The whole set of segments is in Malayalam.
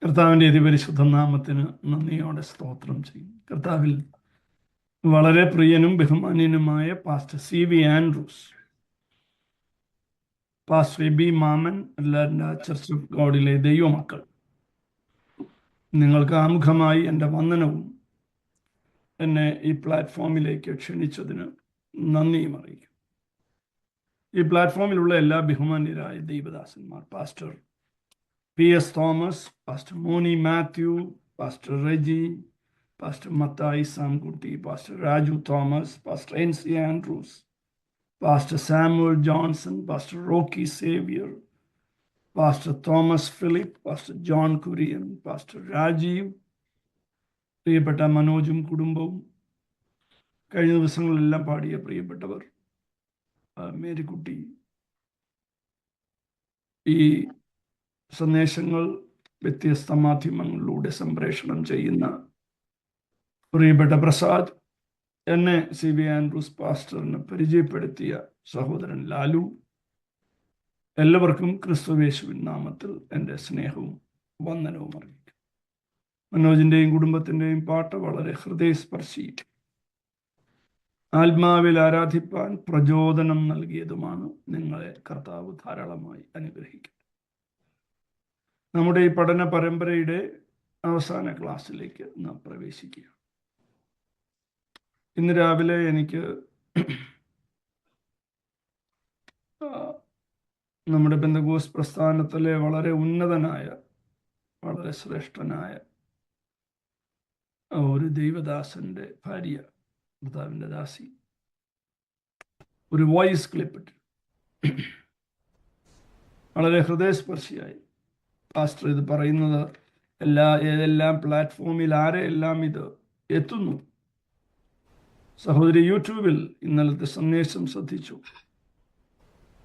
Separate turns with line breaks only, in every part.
കർത്താവിൻ്റെ അതിപരിശുദ്ധ നാമത്തിന് നന്ദിയോടെ സ്തോത്രം ചെയ്യും. കർത്താവിൽ വളരെ പ്രിയനും ബഹുമാന്യനുമായ pastor CB Andrews, pastor B Mammen, എല്ലാവരുടെ ചർച്ച് ഓഫ് ഗോഡിലെ ദൈവമക്കൾ, നിങ്ങൾക്ക് ആമുഖമായി എൻ്റെ വന്ദനവും എന്നെ ഈ പ്ലാറ്റ്ഫോമിലേക്ക് ക്ഷണിച്ചതിന് നന്ദിയും അറിയിക്കും. ഈ പ്ലാറ്റ്ഫോമിലുള്ള എല്ലാ ബഹുമാന്യരായ ദൈവദാസന്മാർ, pastor PS Thomas, pastor Moni Mathew, pastor Reji, pastor Mathai Samkutty, pastor Raju Thomas, pastor NC Andrews, pastor Samuel Johnson, pastor Rocky Xavier, pastor Thomas Philip, pastor John Kurian, pastor Rajeev, പ്രിയപ്പെട്ട മനോജും കുടുംബവും, കഴിഞ്ഞ ദിവസങ്ങളിലെല്ലാം പാടിയ പ്രിയപ്പെട്ടവർ, മേരിക്കുട്ടി, ഈ സന്ദേശങ്ങൾ വ്യത്യസ്ത മാധ്യമങ്ങളിലൂടെ സംപ്രേഷണം ചെയ്യുന്ന പ്രിയപ്പെട്ട പ്രസാദ്, എന്നെ CB ആൻഡ്രൂസ് പാസ്റ്ററിന് പരിചയപ്പെടുത്തിയ സഹോദരൻ ലാലു, എല്ലാവർക്കും ക്രിസ്തുയേശുവിൻ നാമത്തിൽ എൻ്റെ സ്നേഹവും വന്ദനവും അറിയിക്കും. മനോജിൻ്റെയും കുടുംബത്തിൻ്റെയും പാട്ട് വളരെ ഹൃദയസ്പർശി, ആത്മാവിൽ ആരാധിപ്പാൻ പ്രചോദനം നൽകിയതുമാണ്. നിങ്ങളെ കർത്താവ് ധാരാളമായി അനുഗ്രഹിക്കും. നമ്മുടെ ഈ പഠന പരമ്പരയുടെ അവസാന ക്ലാസ്സിലേക്ക് നാം പ്രവേശിക്കുക. ഇന്ന് രാവിലെ എനിക്ക് നമ്മുടെ പെന്തക്കോസ്ത് പ്രസ്ഥാനത്തിലെ വളരെ ഉന്നതനായ, വളരെ ശ്രേഷ്ഠനായ ഒരു ദൈവദാസന്റെ ഭാര്യ, ഭർത്താവിൻ്റെ ദാസി, ഒരു വോയിസ് ക്ലിപ്പിട്ട് വളരെ ഹൃദയസ്പർശിയായി, പാസ്റ്റർ ഇത് പറയുന്നത് ഏതെല്ലാം പ്ലാറ്റ്ഫോമിൽ ആരെയെല്ലാം ഇത് എത്തുന്നു. സഹോദരി യൂട്യൂബിൽ ഇന്നലത്തെ സന്ദേശം ശ്രദ്ധിച്ചു.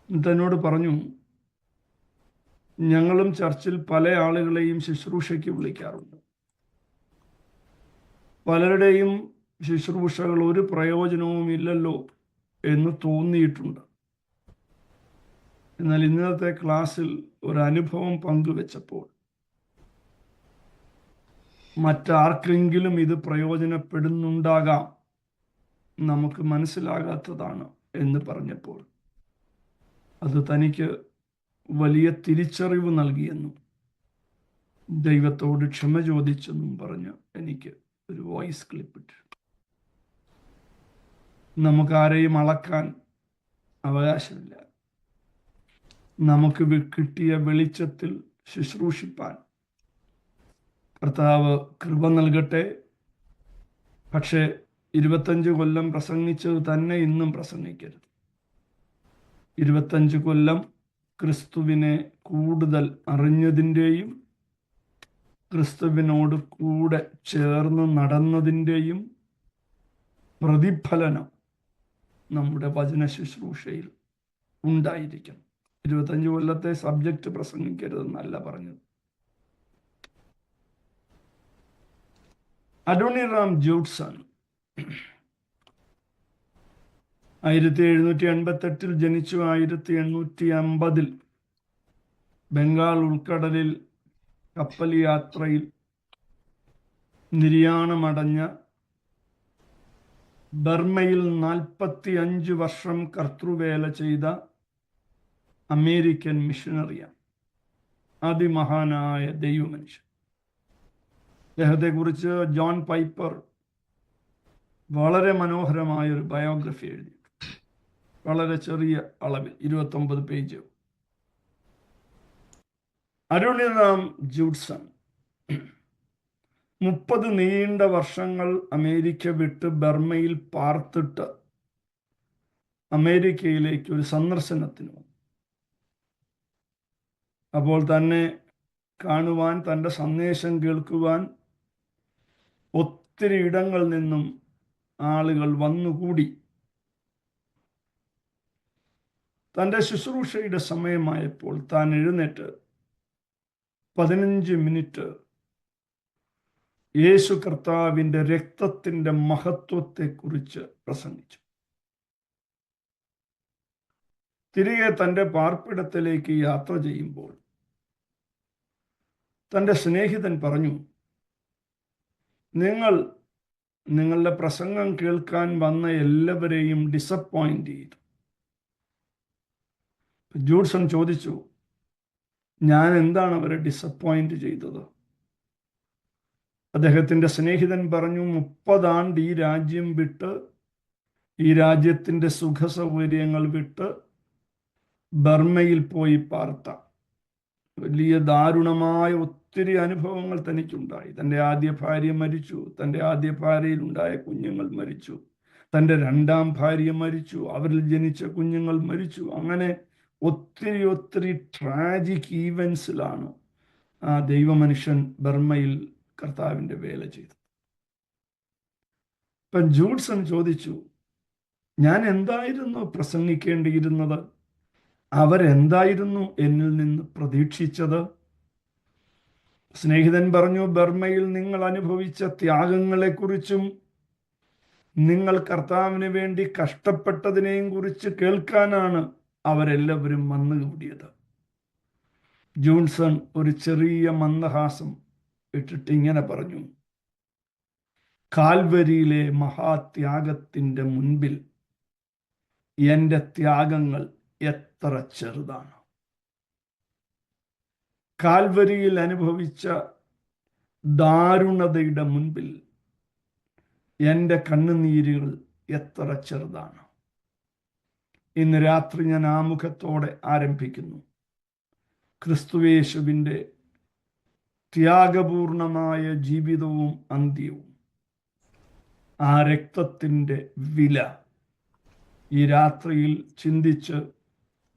എന്നിട്ട് എന്നോട് പറഞ്ഞു, ഞങ്ങളും ചർച്ചിൽ പല ആളുകളെയും ശുശ്രൂഷയ്ക്ക് വിളിക്കാറുണ്ട്. പലരുടെയും ശുശ്രൂഷകൾ ഒരു പ്രയോജനവും ഇല്ലല്ലോ എന്ന് തോന്നിയിട്ടുണ്ട്. എന്നാൽ ഇന്നത്തെ ക്ലാസ്സിൽ ഒരു അനുഭവം പങ്കുവെച്ചപ്പോൾ മറ്റാർക്കെങ്കിലും ഇത് പ്രയോജനപ്പെടുന്നുണ്ടാകാം, നമുക്ക് മനസ്സിലാകാത്തതാണ് എന്ന് പറഞ്ഞപ്പോൾ അത് തനിക്ക് വലിയ തിരിച്ചറിവ് നൽകിയെന്നും ദൈവത്തോട് ക്ഷമ ചോദിച്ചെന്നും പറഞ്ഞ് എനിക്ക് ഒരു വോയിസ് ക്ലിപ്പിട്ട്. നമുക്കാരെയും അളക്കാൻ അവകാശമില്ല. നമുക്ക് കിട്ടിയ വെളിച്ചത്തിൽ ശുശ്രൂഷിപ്പാൻ കർത്താവ് കൃപ നൽകട്ടെ. പക്ഷേ 25 കൊല്ലം പ്രസംഗിച്ചത് തന്നെ ഇന്നും പ്രസംഗിക്കരുത്. 25 കൊല്ലം ക്രിസ്തുവിനെ കൂടുതൽ അറിഞ്ഞതിൻ്റെയും ക്രിസ്തുവിനോട് കൂടെ ചേർന്ന് നടന്നതിൻ്റെയും പ്രതിഫലനം നമ്മുടെ വചന ശുശ്രൂഷയിൽ ഉണ്ടായിരിക്കണം. 25 കൊല്ലത്തെ സബ്ജക്റ്റ് പ്രസംഗിക്കരുതെന്നല്ല പറഞ്ഞത്. അഡോണിറാം ജൂഡ്സൺ 1788 ജനിച്ചു. 1850 ബംഗാൾ ഉൾക്കടലിൽ കപ്പൽ യാത്രയിൽ നിര്യാണമടഞ്ഞ, ബർമയിൽ 45 വർഷം കർത്തൃവേല ചെയ്ത അമേരിക്കൻ മിഷണറിയാണ്. അതിമഹാനായ ദൈവമനുഷ്യൻ. അദ്ദേഹത്തെക്കുറിച്ച് ജോൺ പൈപ്പർ വളരെ മനോഹരമായ ഒരു ബയോഗ്രഫി എഴുതി, വളരെ ചെറിയ അളവിൽ, 29 പേജ്. അഡോണിറാം ജൂഡ്സൺ 30 നീണ്ട വർഷങ്ങൾ അമേരിക്ക വിട്ട് ബർമയിൽ പാർത്തിട്ട് അമേരിക്കയിലേക്ക് ഒരു സന്ദർശനത്തിന് വന്നു. അപ്പോൾ തന്നെ കാണുവാൻ, തൻ്റെ സന്ദേശം കേൾക്കുവാൻ ഒത്തിരി ഇടങ്ങളിൽ നിന്നും ആളുകൾ വന്നുകൂടി. തൻ്റെ ശുശ്രൂഷയുടെ സമയമായപ്പോൾ താൻ എഴുന്നേറ്റ് 15 മിനിറ്റ് യേശു കർത്താവിൻ്റെ രക്തത്തിൻ്റെ മഹത്വത്തെക്കുറിച്ച് പ്രസംഗിച്ചു. തിരികെ തൻ്റെ പാർപ്പിടത്തിലേക്ക് യാത്ര ചെയ്യുമ്പോൾ തൻ്റെ സ്നേഹിതൻ പറഞ്ഞു, നിങ്ങളുടെ പ്രസംഗം കേൾക്കാൻ വന്ന എല്ലാവരെയും ഡിസപ്പോയിന്റ് ചെയ്തു. ജൂഡ്സൺ ചോദിച്ചു, ഞാൻ എന്താണ് അവരെ ഡിസപ്പോയിന്റ് ചെയ്തത്? അദ്ദേഹത്തിൻ്റെ സ്നേഹിതൻ പറഞ്ഞു, 30 ആണ്ട് ഈ രാജ്യം വിട്ട്, ഈ രാജ്യത്തിൻ്റെ സുഖ സൗകര്യങ്ങൾ വിട്ട് ബർമ്മയിൽ പോയി പാർത്ത വലിയ ദാരുണമായ ഒത്തിരി അനുഭവങ്ങൾ തനിക്കുണ്ടായി. തൻ്റെ ആദ്യ ഭാര്യ മരിച്ചു, തൻ്റെ ആദ്യ ഭാര്യയിലുണ്ടായ കുഞ്ഞുങ്ങൾ മരിച്ചു, തൻ്റെ 2ാം ഭാര്യ മരിച്ചു, അവരിൽ ജനിച്ച കുഞ്ഞുങ്ങൾ മരിച്ചു. അങ്ങനെ ഒത്തിരി ട്രാജിക് ഈവൻസിലാണ് ആ ദൈവമനുഷ്യൻ ബർമ്മയിൽ കർത്താവിൻ്റെ വേല ചെയ്തത്. ഇപ്പം ജൂഡ്സൺ ചോദിച്ചു, ഞാൻ എന്തായിരുന്നു പ്രസംഗിക്കേണ്ടിയിരുന്നത്? അവരെന്തായിരുന്നു എന്നിൽ നിന്ന് പ്രതീക്ഷിച്ചത്? സ്നേഹിതൻ പറഞ്ഞു, ബർമ്മയിൽ നിങ്ങൾ അനുഭവിച്ച ത്യാഗങ്ങളെക്കുറിച്ചും നിങ്ങൾ കർത്താവിന് വേണ്ടി കഷ്ടപ്പെട്ടതിനെയും കുറിച്ച് കേൾക്കാനാണ് അവരെല്ലാവരും വന്നുകൂടിയത്. ജൂൺസൺ ഒരു ചെറിയ മന്ദഹാസം ഇട്ടിട്ട് ഇങ്ങനെ പറഞ്ഞു, കാൽവരിയിലെ മഹാത്യാഗത്തിൻ്റെ മുൻപിൽ എൻ്റെ ത്യാഗങ്ങൾ എത്ര ചെറുതാണ്. കാൽവരിയിൽ അനുഭവിച്ച ദാരുണതയുടെ മുൻപിൽ എൻ്റെ കണ്ണുനീരുകൾ എത്ര ചെറുതാണ്. ഇന്ന് രാത്രി ഞാൻ ആമുഖത്തോടെ ആരംഭിക്കുന്നു. ക്രിസ്തുയേശുവിൻ്റെ ത്യാഗപൂർണമായ ജീവിതവും അന്ത്യവും, ആ രക്തത്തിൻ്റെ വില ഈ രാത്രിയിൽ ചിന്തിച്ച്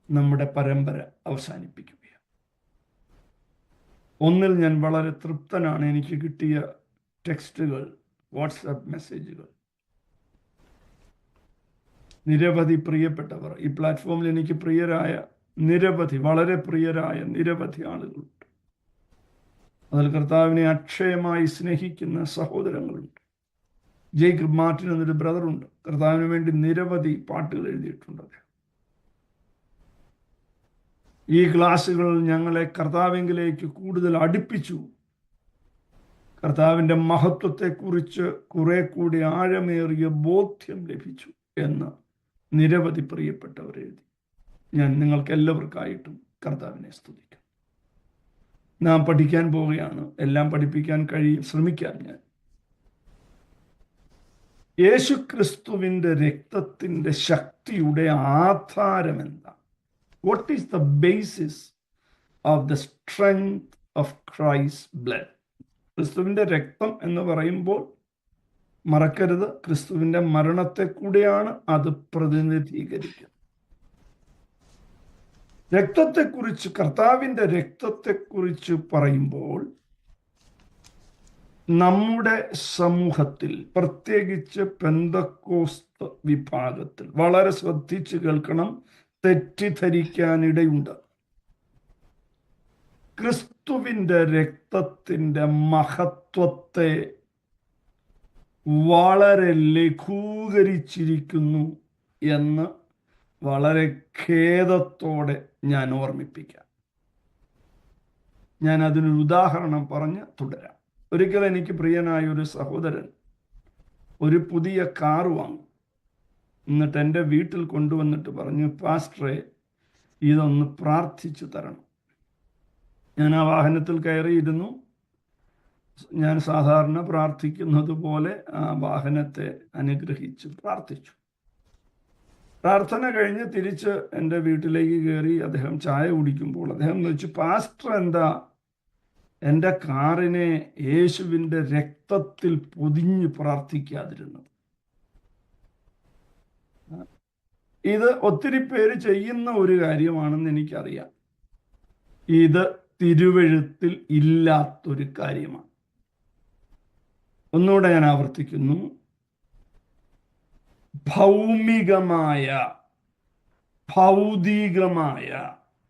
നമ്മുടെ പരമ്പര അവസാനിപ്പിക്കുകയാണ്. ഒന്നിൽ ഞാൻ വളരെ തൃപ്തനാണ്. എനിക്ക് കിട്ടിയ ടെക്സ്റ്റുകൾ, വാട്സാപ്പ് മെസ്സേജുകൾ, നിരവധി പ്രിയപ്പെട്ടവർ, ഈ പ്ലാറ്റ്ഫോമിൽ എനിക്ക് പ്രിയരായ വളരെ പ്രിയരായ നിരവധി ആളുകളുണ്ട്. അതിൽ കർത്താവിനെ അക്ഷയമായി സ്നേഹിക്കുന്ന സഹോദരങ്ങളുണ്ട്. ജേക്കബ് മാർട്ടിൻ എന്നൊരു ബ്രദറുണ്ട്. കർത്താവിന് വേണ്ടി നിരവധി പാട്ടുകൾ എഴുതിയിട്ടുണ്ട്. ഈ ക്ലാസ്സുകൾ ഞങ്ങളെ കർത്താവിലേക്ക് കൂടുതൽ അടുപ്പിച്ചു. കർത്താവിൻ്റെ മഹത്വത്തെക്കുറിച്ച് കുറെ കൂടി ആഴമേറിയ ബോധ്യം ലഭിച്ചു എന്ന് നിരവധി പ്രിയപ്പെട്ടവർ എഴുതി. ഞാൻ നിങ്ങൾക്ക് എല്ലാവർക്കായിട്ടും കർത്താവിനെ സ്തുതിക്കും. നാം പഠിക്കാൻ പോവുകയാണ്. എല്ലാം പഠിപ്പിക്കാൻ ശ്രമിക്കാം ഞാൻ. യേശുക്രിസ്തുവിൻ്റെ രക്തത്തിൻ്റെ ശക്തിയുടെ ആധാരം എന്താണ്? What is the basis of the strength of Christ blood? ക്രിസ്തുവിൻ്റെ രക്തം എന്ന് പറയുമ്പോൾ മറക്കരുത്, ക്രിസ്തുവിൻ്റെ മരണത്തെ കൂടെയാണ് അത് പ്രതിനിധീകരിക്കുന്നത്. രക്തത്തെക്കുറിച്ച്, കർത്താവിൻ്റെ രക്തത്തെക്കുറിച്ച് പറയുമ്പോൾ നമ്മുടെ സമൂഹത്തിൽ, പ്രത്യേകിച്ച് പെന്തക്കോസ്ത് വിഭാഗത്തിൽ, വളരെ ശ്രദ്ധിച്ച് കേൾക്കണം, തെറ്റിദ്ധരിക്കാനിടയുണ്ട്. ക്രിസ്തുവിൻ്റെ രക്തത്തിൻ്റെ മഹത്വത്തെ വളരെ ലഘൂകരിച്ചിരിക്കുന്നു എന്ന് വളരെ ഖേദത്തോടെ ഞാൻ ഓർമ്മിപ്പിക്കാം. ഞാൻ അതിനൊരു ഉദാഹരണം പറഞ്ഞ് തുടരാം. ഒരിക്കൽ എനിക്ക് പ്രിയനായ ഒരു സഹോദരൻ ഒരു പുതിയ കാർ വാങ്ങി. എന്നിട്ട് എൻ്റെ വീട്ടിൽ കൊണ്ടുവന്നിട്ട് പറഞ്ഞു, പാസ്റ്ററെ, ഇതൊന്ന് പ്രാർത്ഥിച്ചു തരണം. ഞാൻ ആ വാഹനത്തിൽ കയറിയിരുന്നു. ഞാൻ സാധാരണ പ്രാർത്ഥിക്കുന്നത് പോലെ ആ വാഹനത്തെ അനുഗ്രഹിച്ച് പ്രാർത്ഥിച്ചു. പ്രാർത്ഥന കഴിഞ്ഞ് തിരിച്ച് എൻ്റെ വീട്ടിലേക്ക് കയറി അദ്ദേഹം ചായ കുടിക്കുമ്പോൾ അദ്ദേഹം ചോദിച്ചു, പാസ്റ്റർ എന്താ എൻ്റെ കാറിനെ യേശുവിൻ്റെ രക്തത്തിൽ പൊതിഞ്ഞ് പ്രാർത്ഥിക്കാതിരുന്നത്? ഇത് ഒത്തിരി പേര് ചെയ്യുന്ന ഒരു കാര്യമാണെന്ന് എനിക്കറിയാം. ഇത് തിരുവെഴുത്തിൽ ഇല്ലാത്തൊരു കാര്യമാണ്. ഒന്നുകൂടെ ഞാൻ ആവർത്തിക്കുന്നു. ഭൗതികമായ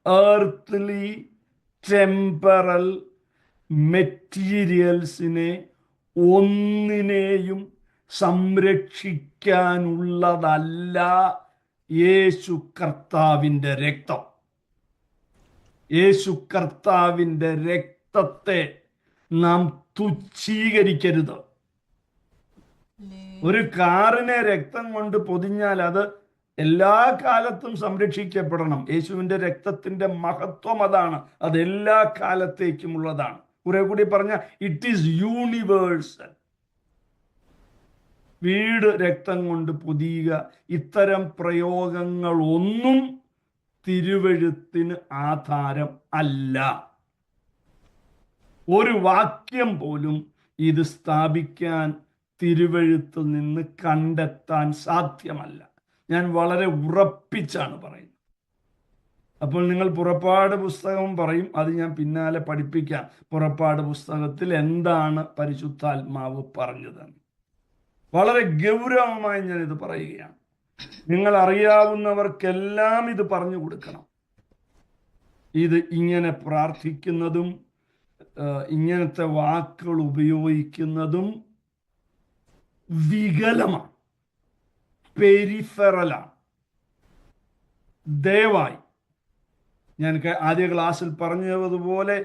earthly ടെമ്പറൽ മെറ്റീരിയൽസിനെ ഒന്നിനെയും സംരക്ഷിക്കാനുള്ളതല്ല യേശു കർത്താവിൻ്റെ രക്തം. യേശു കർത്താവിൻ്റെ രക്തം രക്തത്തെ നാം തുച്ഛീകരിക്കരുത്. ഒരു കാറിനെ രക്തം കൊണ്ട് പൊതിഞ്ഞാൽ അത് എല്ലാ കാലത്തും സംരക്ഷിക്കപ്പെടണം. യേശുവിന്റെ രക്തത്തിന്റെ മഹത്വം അതാണ്. അത് എല്ലാ കാലത്തേക്കും ഉള്ളതാണ്. കുറെ കൂടി പറഞ്ഞ ഇറ്റ് ഈസ് യൂണിവേഴ്സൽ. വീട് രക്തം കൊണ്ട് പൊതിയുക, ഇത്തരം പ്രയോഗങ്ങളൊന്നും തിരുവെഴുത്തിന് ആധാരം അല്ല. ഒരു വാക്യം പോലും ഇത് സ്ഥാപിക്കാൻ തിരുവെഴുത്തിൽ നിന്ന് കണ്ടെത്താൻ സാധ്യമല്ല. ഞാൻ വളരെ ഉറപ്പിച്ചാണ് പറയുന്നത്. അപ്പോൾ നിങ്ങൾ പുറപ്പാട് പുസ്തകം പറയും, അത് ഞാൻ പിന്നാലെ പഠിപ്പിക്കാം. പുറപ്പാട് പുസ്തകത്തിൽ എന്താണ് പരിശുദ്ധാത്മാവ് പറഞ്ഞതെന്ന് വളരെ ഗൗരവമായി ഞാൻ ഇത് പറയുകയാണ്. നിങ്ങൾ അറിയാവുന്നവർക്കെല്ലാം ഇത് പറഞ്ഞു കൊടുക്കണം. ഇത് ഇങ്ങനെ പ്രാർത്ഥിക്കുന്നതും ഇങ്ങനത്തെ വാക്കുകൾ ഉപയോഗിക്കുന്നതും വികലമാണ്, പെരിഫറലാണ്. ദയവായി ഞാൻ ആദ്യ ക്ലാസ്സിൽ പറഞ്ഞതുപോലെ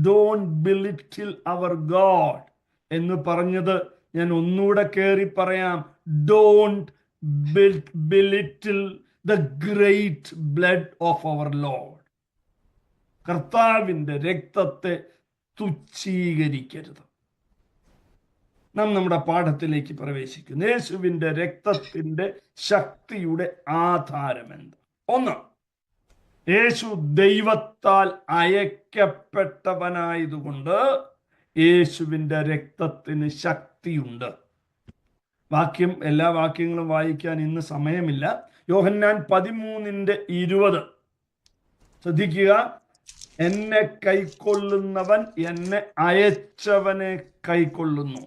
ഡോണ്ട് ബിലിറ്റിൽ അവർ ഗോഡ് എന്ന് പറഞ്ഞത് ഞാൻ ഒന്നുകൂടെ കയറി പറയാം. Don't belittle the great blood of our lord. കർത്താവിൻ്റെ രക്തത്തെ തുച്ഛീകരിക്കരുത്. നാം നമ്മുടെ പാഠത്തിലേക്ക് പ്രവേശിക്കുന്നു. യേശുവിൻ്റെ രക്തത്തിൻ്റെ ശക്തിയുടെ ആധാരം എന്ത്? ഒന്ന്, യേശു ദൈവത്താൽ അയക്കപ്പെട്ടവനായതുകൊണ്ട് യേശുവിൻ്റെ രക്തത്തിന് ശക്തിയുണ്ട്. വാക്യം, എല്ലാ വാക്യങ്ങളും വായിക്കാൻ ഇന്ന് സമയമില്ല. യോഹന്നാൻ 13:20 ശ്രദ്ധിക്കുക. എന്നെ കൈക്കൊള്ളുന്നവൻ എന്നെ അയച്ചവനെ കൈക്കൊള്ളുന്നു.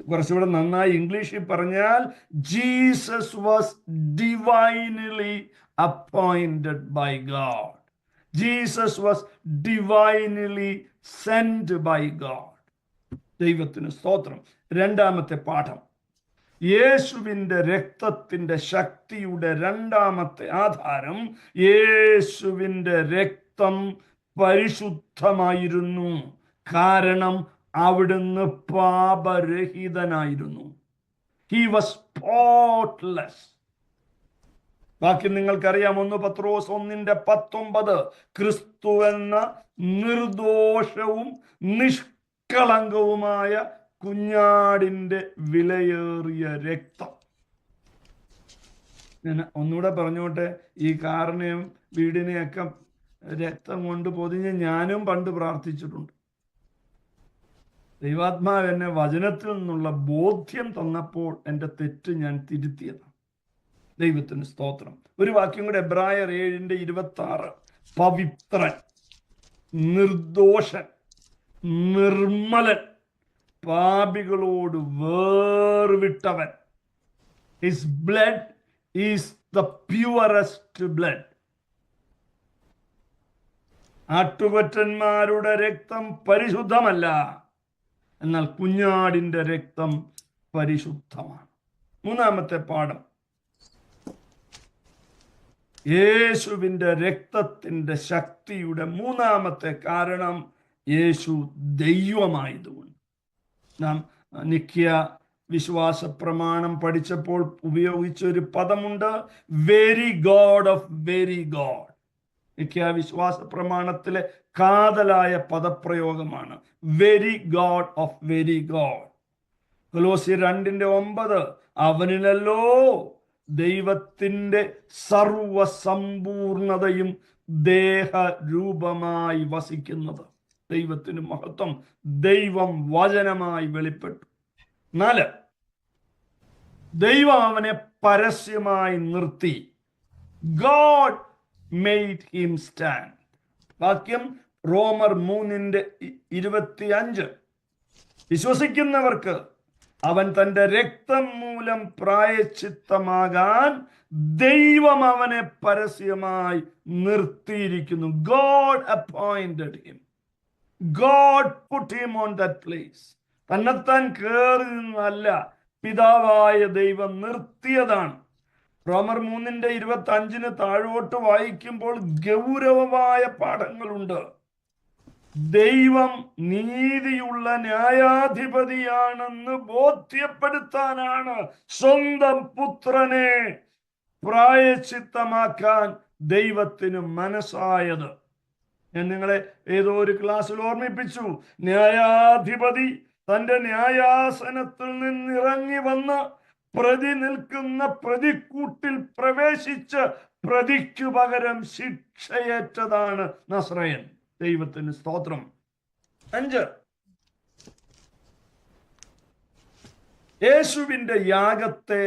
കുറച്ചുകൂടെ നന്നായി ഇംഗ്ലീഷിൽ പറഞ്ഞാൽ Jesus was divinely appointed by God. Jesus was divinely send by God. ദൈവത്തിന് സ്തോത്രം. രണ്ടാമത്തെ പാഠം, യേശുവിൻ്റെ രക്തത്തിൻ്റെ ശക്തിയുടെ രണ്ടാമത്തെ ആധാരം, യേശുവിൻ്റെ രക്തം പരിശുദ്ധമായിരുന്നു. കാരണം അവിടുന്ന് പാപരഹിതനായിരുന്നു. He was spotless. ബാക്കി നിങ്ങൾക്കറിയാം. 1 പത്രോസ് 1:19 ക്രിസ്തു എന്ന നിർദോഷവും നിഷ്കളങ്കവുമായ കുഞ്ഞാടിൻ്റെ വിലയേറിയ രക്തം. ഞാൻ ഒന്നുകൂടെ പറഞ്ഞോട്ടെ. ഈ കാറിനെയും വീടിനെയൊക്കെ രക്തം കൊണ്ട് പൊതിഞ്ഞ് ഞാനും പണ്ട് പ്രാർത്ഥിച്ചിട്ടുണ്ട്. ദൈവാത്മാവ് എന്നെ വചനത്തിൽ നിന്നുള്ള ബോധ്യം തന്നപ്പോൾ എൻ്റെ തെറ്റ് ഞാൻ തിരുത്തിയതാണ്. ദൈവത്തിന് സ്തോത്രം. ഒരു വാക്യം കൂടെ, എബ്രായർ 7:26 പവിത്രൻ, നിർദോഷൻ, നിർമ്മലൻ, പാപികളോട് വേർവിട്ടവൻ. His blood is the purest blood. ആട്ടുകൊറ്റന്മാരുടെ രക്തം പരിശുദ്ധമല്ല, എന്നാൽ കുഞ്ഞാടിൻ്റെ രക്തം പരിശുദ്ധമാണ്. മൂന്നാമത്തെ പാഠം, യേശുവിൻ്റെ രക്തത്തിൻ്റെ ശക്തിയുടെ മൂന്നാമത്തെ കാരണം യേശു ദൈവമായതുകൊണ്ട്. നാം നിഖ്യ വിശ്വാസ പ്രമാണം പഠിച്ചപ്പോൾ ഉപയോഗിച്ച ഒരു പദമുണ്ട്, very God of very God. നിഖ്യ വിശ്വാസ പ്രമാണത്തിലെ കാതലായ പദപ്രയോഗമാണ് very God of very God. കൊലോസ്യർ 2:9 അവനിലല്ലോ ദൈവത്തിൻ്റെ സർവസമ്പൂർണതയും ദേഹരൂപമായി വസിക്കുന്നത്. ദൈവത്തിന് മഹത്വം. ദൈവം വചനമായി വെളിപ്പെട്ടു. 4, ദൈവം അവനെ പരസ്യമായി നിർത്തി. God made him stand. വാക്യം റോമർ 3:25 വിശ്വസിക്കുന്നവർക്ക് അവൻ തൻ്റെ രക്തം മൂലം പ്രായശ്ചിത്തമാകാൻ ദൈവം അവനെ പരസ്യമായി നിർത്തിയിരിക്കുന്നു. God appointed him. God put him on that place. തന്നെത്താൻ കയറി നിന്നല്ല, പിതാവായ ദൈവം നിർത്തിയതാണ്. റോമർ 3:25 താഴോട്ട് വായിക്കുമ്പോൾ ഗൗരവമായ പാഠങ്ങളുണ്ട്. ദൈവം നീതിയുള്ള ന്യായാധിപതിയാണെന്ന് ബോധ്യപ്പെടുത്താനാണ് സ്വന്തം പുത്രനെ പ്രായശ്ചിത്തമാക്കാൻ ദൈവത്തിന് മനസ്സായത്. ഞാൻ നിങ്ങളെ ഏതോ ഒരു ക്ലാസ്സിൽ ഓർമ്മിപ്പിച്ചു, ന്യായാധിപതി തന്റെ ന്യായാസനത്തിൽ നിന്നിറങ്ങി വന്ന് പ്രതി നിൽക്കുന്ന പ്രതിക്കൂട്ടിൽ പ്രവേശിച്ച് പ്രതിക്കു പകരം ശിക്ഷയേറ്റതാണ് നസ്രയൻ. ദൈവത്തിന് സ്തോത്രം. 5, യേശുവിന്റെ യാഗത്തെ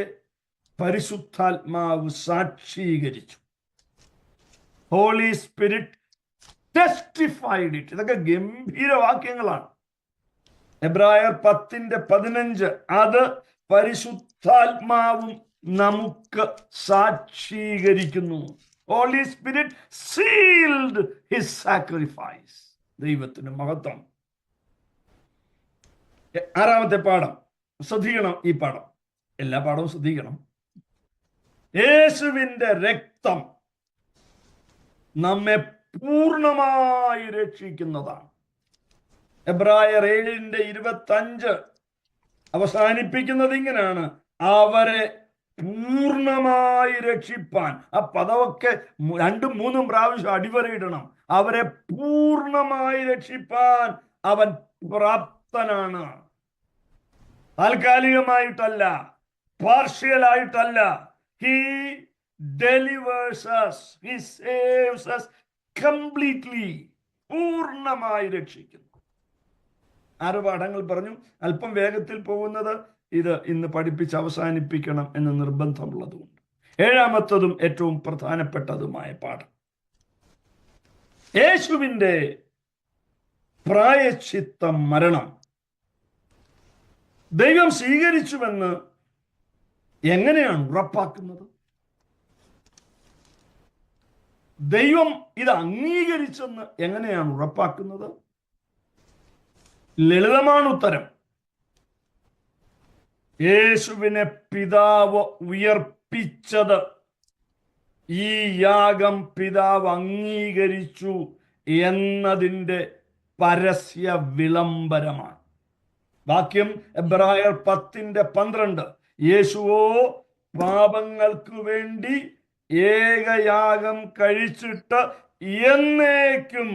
പരിശുദ്ധാത്മാവ് സാക്ഷീകരിച്ചു. Holy spirit testified it. ഇതൊക്കെ ഗംഭീര വാക്യങ്ങളാണ്. എബ്രായർ 10:15 അത് പരിശുദ്ധാത്മാവും നമുക്ക് സാക്ഷീകരിക്കുന്നു. Holy spirit sealed his sacrifice. ദൈവത്തിന് മഹത്വം. 6ാമത്തെ പാഠം ശ്രദ്ധിക്കണം. ഈ പാഠം, എല്ലാ പാഠവും ശ്രദ്ധിക്കണം. യേശുവിന്റെ രക്തം നമ്മെ പൂർണ്ണമായി രക്ഷിക്കുന്നതാണ്. എബ്രായർ 7:25 അവസാനിപ്പിക്കുന്നത് ഇങ്ങനെയാണ്: അവരെ പൂർണ്ണമായി രക്ഷിപ്പാൻ. ആ പദമൊക്കെ 2-3 പ്രാവശ്യം അടിവരയിടണം. അവരെ പൂർണ്ണമായി രക്ഷിപ്പാൻ അവൻ പ്രാപ്തനാണ്. താൽക്കാലികമായിട്ടല്ല, പാർഷ്യലായിട്ടല്ല. He delivers us, he saves us completely. പൂർണ്ണമായി രക്ഷിക്കുന്നു. 6 പാഠങ്ങൾ പറഞ്ഞു. അല്പം വേഗത്തിൽ പോകുന്നത് ഇത് ഇന്ന് പഠിപ്പിച്ച് അവസാനിപ്പിക്കണം എന്ന് നിർബന്ധമുള്ളതുകൊണ്ട് 7ാമത്തതും ഏറ്റവും പ്രധാനപ്പെട്ടതുമായ പാഠം, യേശുവിന്റെ പ്രായശ്ചിത്ത മരണം ദൈവം സ്വീകരിച്ചുവെന്ന് എങ്ങനെയാണ് ഉറപ്പാക്കുന്നത്? ദൈവം ഇത് അംഗീകരിച്ചെന്ന് എങ്ങനെയാണ് ഉറപ്പാക്കുന്നത്? ലളിതമാണ് ഉത്തരം. യേശുവിനെ പിതാവ് ഉയർപ്പിച്ചത്, ഈ യാഗം പിതാവ് അംഗീകരിച്ചു എന്നതിൻ്റെ പരസ്യ വിളംബരമാണ്. വാക്യം എബ്രായർ 10:12 യേശുവോ പാപങ്ങൾക്ക് വേണ്ടി ഏകയാഗം കഴിച്ചിട്ട് എന്നേക്കും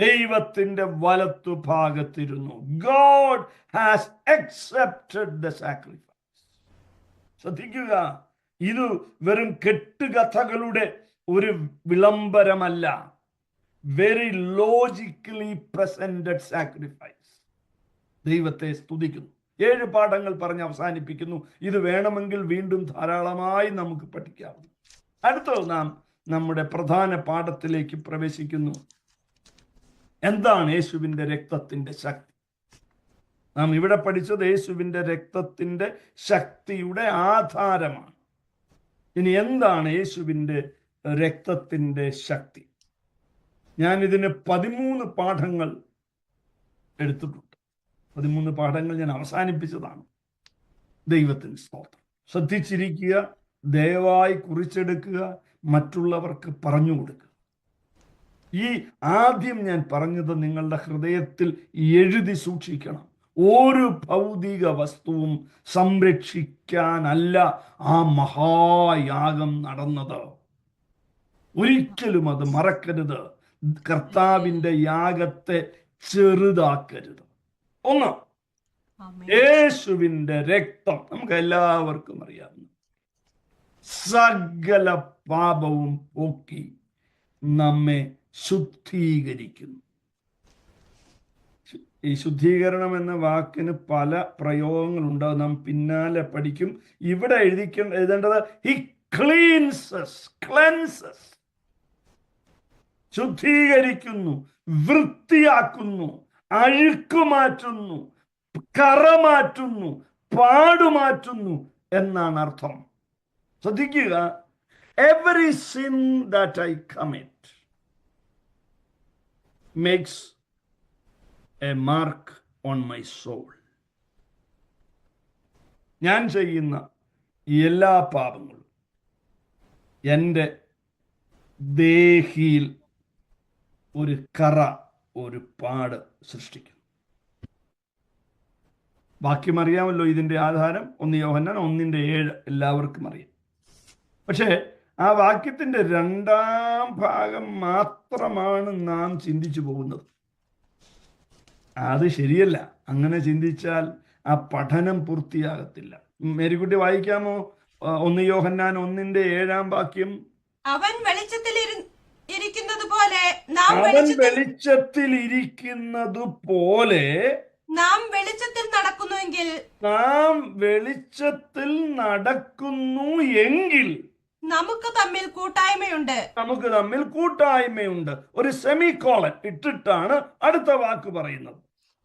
ദൈവത്തിന്റെ വലത്തു ഭാഗത്തിരുന്നു. God has accepted the sacrifice. ശ്രദ്ധിക്കുക, ഇത് വെറും കെട്ടുകഥകളുടെ ഒരു വിളംബരമല്ല. Very logically presented sacrifice. ദൈവത്തെ സ്തുതിക്കുന്നു. 7 പാഠങ്ങൾ പറഞ്ഞ് അവസാനിപ്പിക്കുന്നു. ഇത് വേണമെങ്കിൽ വീണ്ടും ധാരാളമായി നമുക്ക് പഠിക്കാവുന്നു. അടുത്തത് നാം നമ്മുടെ പ്രധാന പാഠത്തിലേക്ക് പ്രവേശിക്കുന്നു. എന്താണ് യേശുവിൻ്റെ രക്തത്തിൻ്റെ ശക്തി? നാം ഇവിടെ പഠിച്ചത് യേശുവിൻ്റെ രക്തത്തിൻ്റെ ശക്തിയുടെ ആധാരമാണ്. ഇനി എന്താണ് യേശുവിൻ്റെ രക്തത്തിൻ്റെ ശക്തി? ഞാൻ ഇതിന് 13 പാഠങ്ങൾ എടുത്തിട്ടുണ്ട്. 13 പാഠങ്ങൾ ഞാൻ അവസാനിപ്പിച്ചതാണ്. ദൈവത്തിന് സ്തോത്രം. ശ്രദ്ധിച്ചിരിക്കുക, ദയവായി കുറിച്ചെടുക്കുക, മറ്റുള്ളവർക്ക് പറഞ്ഞു കൊടുക്കുക. ഈ ആദ്യം ഞാൻ പറഞ്ഞത് നിങ്ങളുടെ ഹൃദയത്തിൽ എഴുതി സൂക്ഷിക്കണം. ഒരു ഭൗതിക വസ്തുവും സംരക്ഷിക്കാനല്ല ആ മഹായാഗം നടന്നത്. ഒരിക്കലും അത് മറക്കരുത്. കർത്താവിൻ്റെ യാഗത്തെ ചെറുതാക്കരുത്. 1, യേശുവിൻ്റെ രക്തം നമുക്ക് എല്ലാവർക്കും അറിയാവുന്ന സകല പാപവും പോക്കി നമ്മെ ശുദ്ധീകരിക്കുന്നു. ഈ ശുദ്ധീകരണം എന്ന വാക്കിന് പല പ്രയോഗങ്ങളുണ്ട്. നാം പിന്നാലെ പഠിക്കും. ഇവിടെ എഴുതേണ്ടത് ഹി ക്ലീൻസസ്, ശുദ്ധീകരിക്കുന്നു, വൃത്തിയാക്കുന്നു, അഴുക്ക് മാറ്റുന്നു, കറ മാറ്റുന്നു, പാടുമാറ്റുന്നു എന്നാണ് അർത്ഥം. ശ്രദ്ധിക്കുക, every sin that I commit makes a mark on my soul. ഞാൻ ചെയ്യുന്ന എല്ലാ പാപങ്ങളും എൻ്റെ ദേഹിയിൽ ഒരു കറ ഒരു പാട് സൃഷ്ടിക്കുന്നു. വാക്യം അറിയാമല്ലോ, ഇതിൻ്റെ ആധാരം 1 യോഹന്നാൻ 1:7 എല്ലാവർക്കും അറിയാം. പക്ഷേ ആ വാക്യത്തിൻ്റെ 2ാം ഭാഗം മാത്രമാണ് നാം ചിന്തിച്ചു പോകുന്നത്. അത് ശരിയല്ല. അങ്ങനെ ചിന്തിച്ചാൽ ആ പഠനം പൂർത്തിയാകത്തില്ല. മേരിക്കുട്ടി വായിക്കാമോ? 1 യോഹന്നാൻ 1:7 വാക്യം.
അവൻ വെളിച്ചത്തിൽ ഇരിക്കുന്നത് പോലെ നാം വെളിച്ചത്തിൽ നടക്കുന്നുവെങ്കിൽ നമുക്ക് തമ്മിൽ കൂട്ടായ്മയുണ്ട്. ഒരു സെമികോളൻ ഇട്ടിട്ടാണ് അടുത്ത വാക്ക് പറയുന്നത്.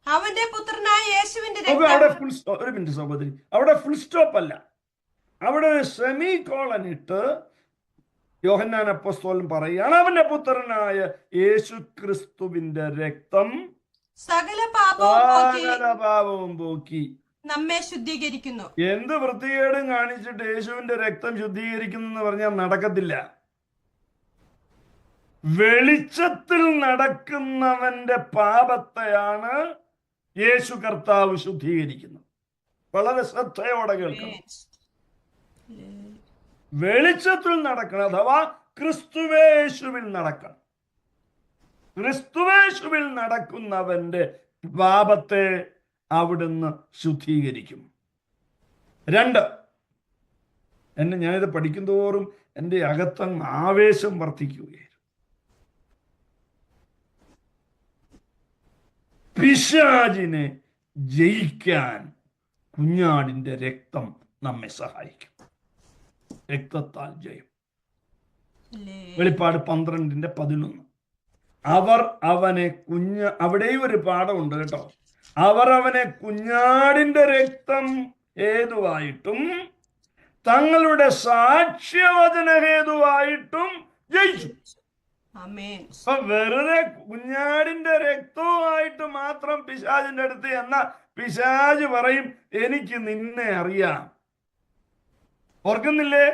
അവന്റെ പുത്രനായ യേശുവിന്റെ
ഒരു മിനിറ്റ് സഹോദരി, അവിടെ ഫുൾ സ്റ്റോപ്പ് അല്ല, അവിടെ ഒരു സെമികോളൻ ഇട്ട് യോഹന്നാൻ അപ്പോസ്തലൻ പറയുകയാണ്, അവന്റെ പുത്രനായ യേശു ക്രിസ്തുവിന്റെ രക്തം
സകല പാപവും പോക്കി നമ്മെ ശുദ്ധീകരിക്കുന്നു.
എന്ത് വൃത്തികേടും കാണിച്ചിട്ട് യേശുവിന്റെ രക്തം ശുദ്ധീകരിക്കുന്നു എന്ന് പറഞ്ഞാൽ നടക്കത്തില്ല. വെളിച്ചത്തിൽ നടക്കുന്നവന്റെ പാപത്തെയാണ് യേശു കർത്താവ് ശുദ്ധീകരിക്കുന്നത്. വളരെ ശ്രദ്ധയോടെ കേൾക്കണം. വെളിച്ചത്തിൽ നടക്കണം, അഥവാ ക്രിസ്തുവേശുവിൽ നടക്കണം. ക്രിസ്തുവേശുവിൽ നടക്കുന്നവന്റെ പാപത്തെ അവിടുന്ന് ശുദ്ധീകരിക്കും. 2, ഞാനിത് പഠിക്കുന്തോറും എൻ്റെ അകത്തങ്ങ് ആവേശം വർദ്ധിക്കുകയായിരുന്നു. പിശാചിനെ ജയിക്കാൻ കുഞ്ഞാടിന്റെ രക്തം നമ്മെ സഹായിക്കും. രക്തത്താൽ ജയം. വെളിപ്പാട് 12:11. അവർ അവനെ അവിടെയും ഒരു പാഠമുണ്ട് കേട്ടോ. അവർ അവനെ കുഞ്ഞാടിന്റെ രക്തം ഹേതുവായിട്ടും തങ്ങളുടെ സാക്ഷ്യവചന ഹേതുവായിട്ടും ജയിച്ചു. അപ്പൊ വെറുതെ കുഞ്ഞാടിന്റെ രക്തവുമായിട്ട് മാത്രം പിശാചിന്റെ അടുത്ത് എന്ന പിശാച് പറയും, എനിക്ക് നിന്നെ അറിയാം. ഓർക്കുന്നില്ലേ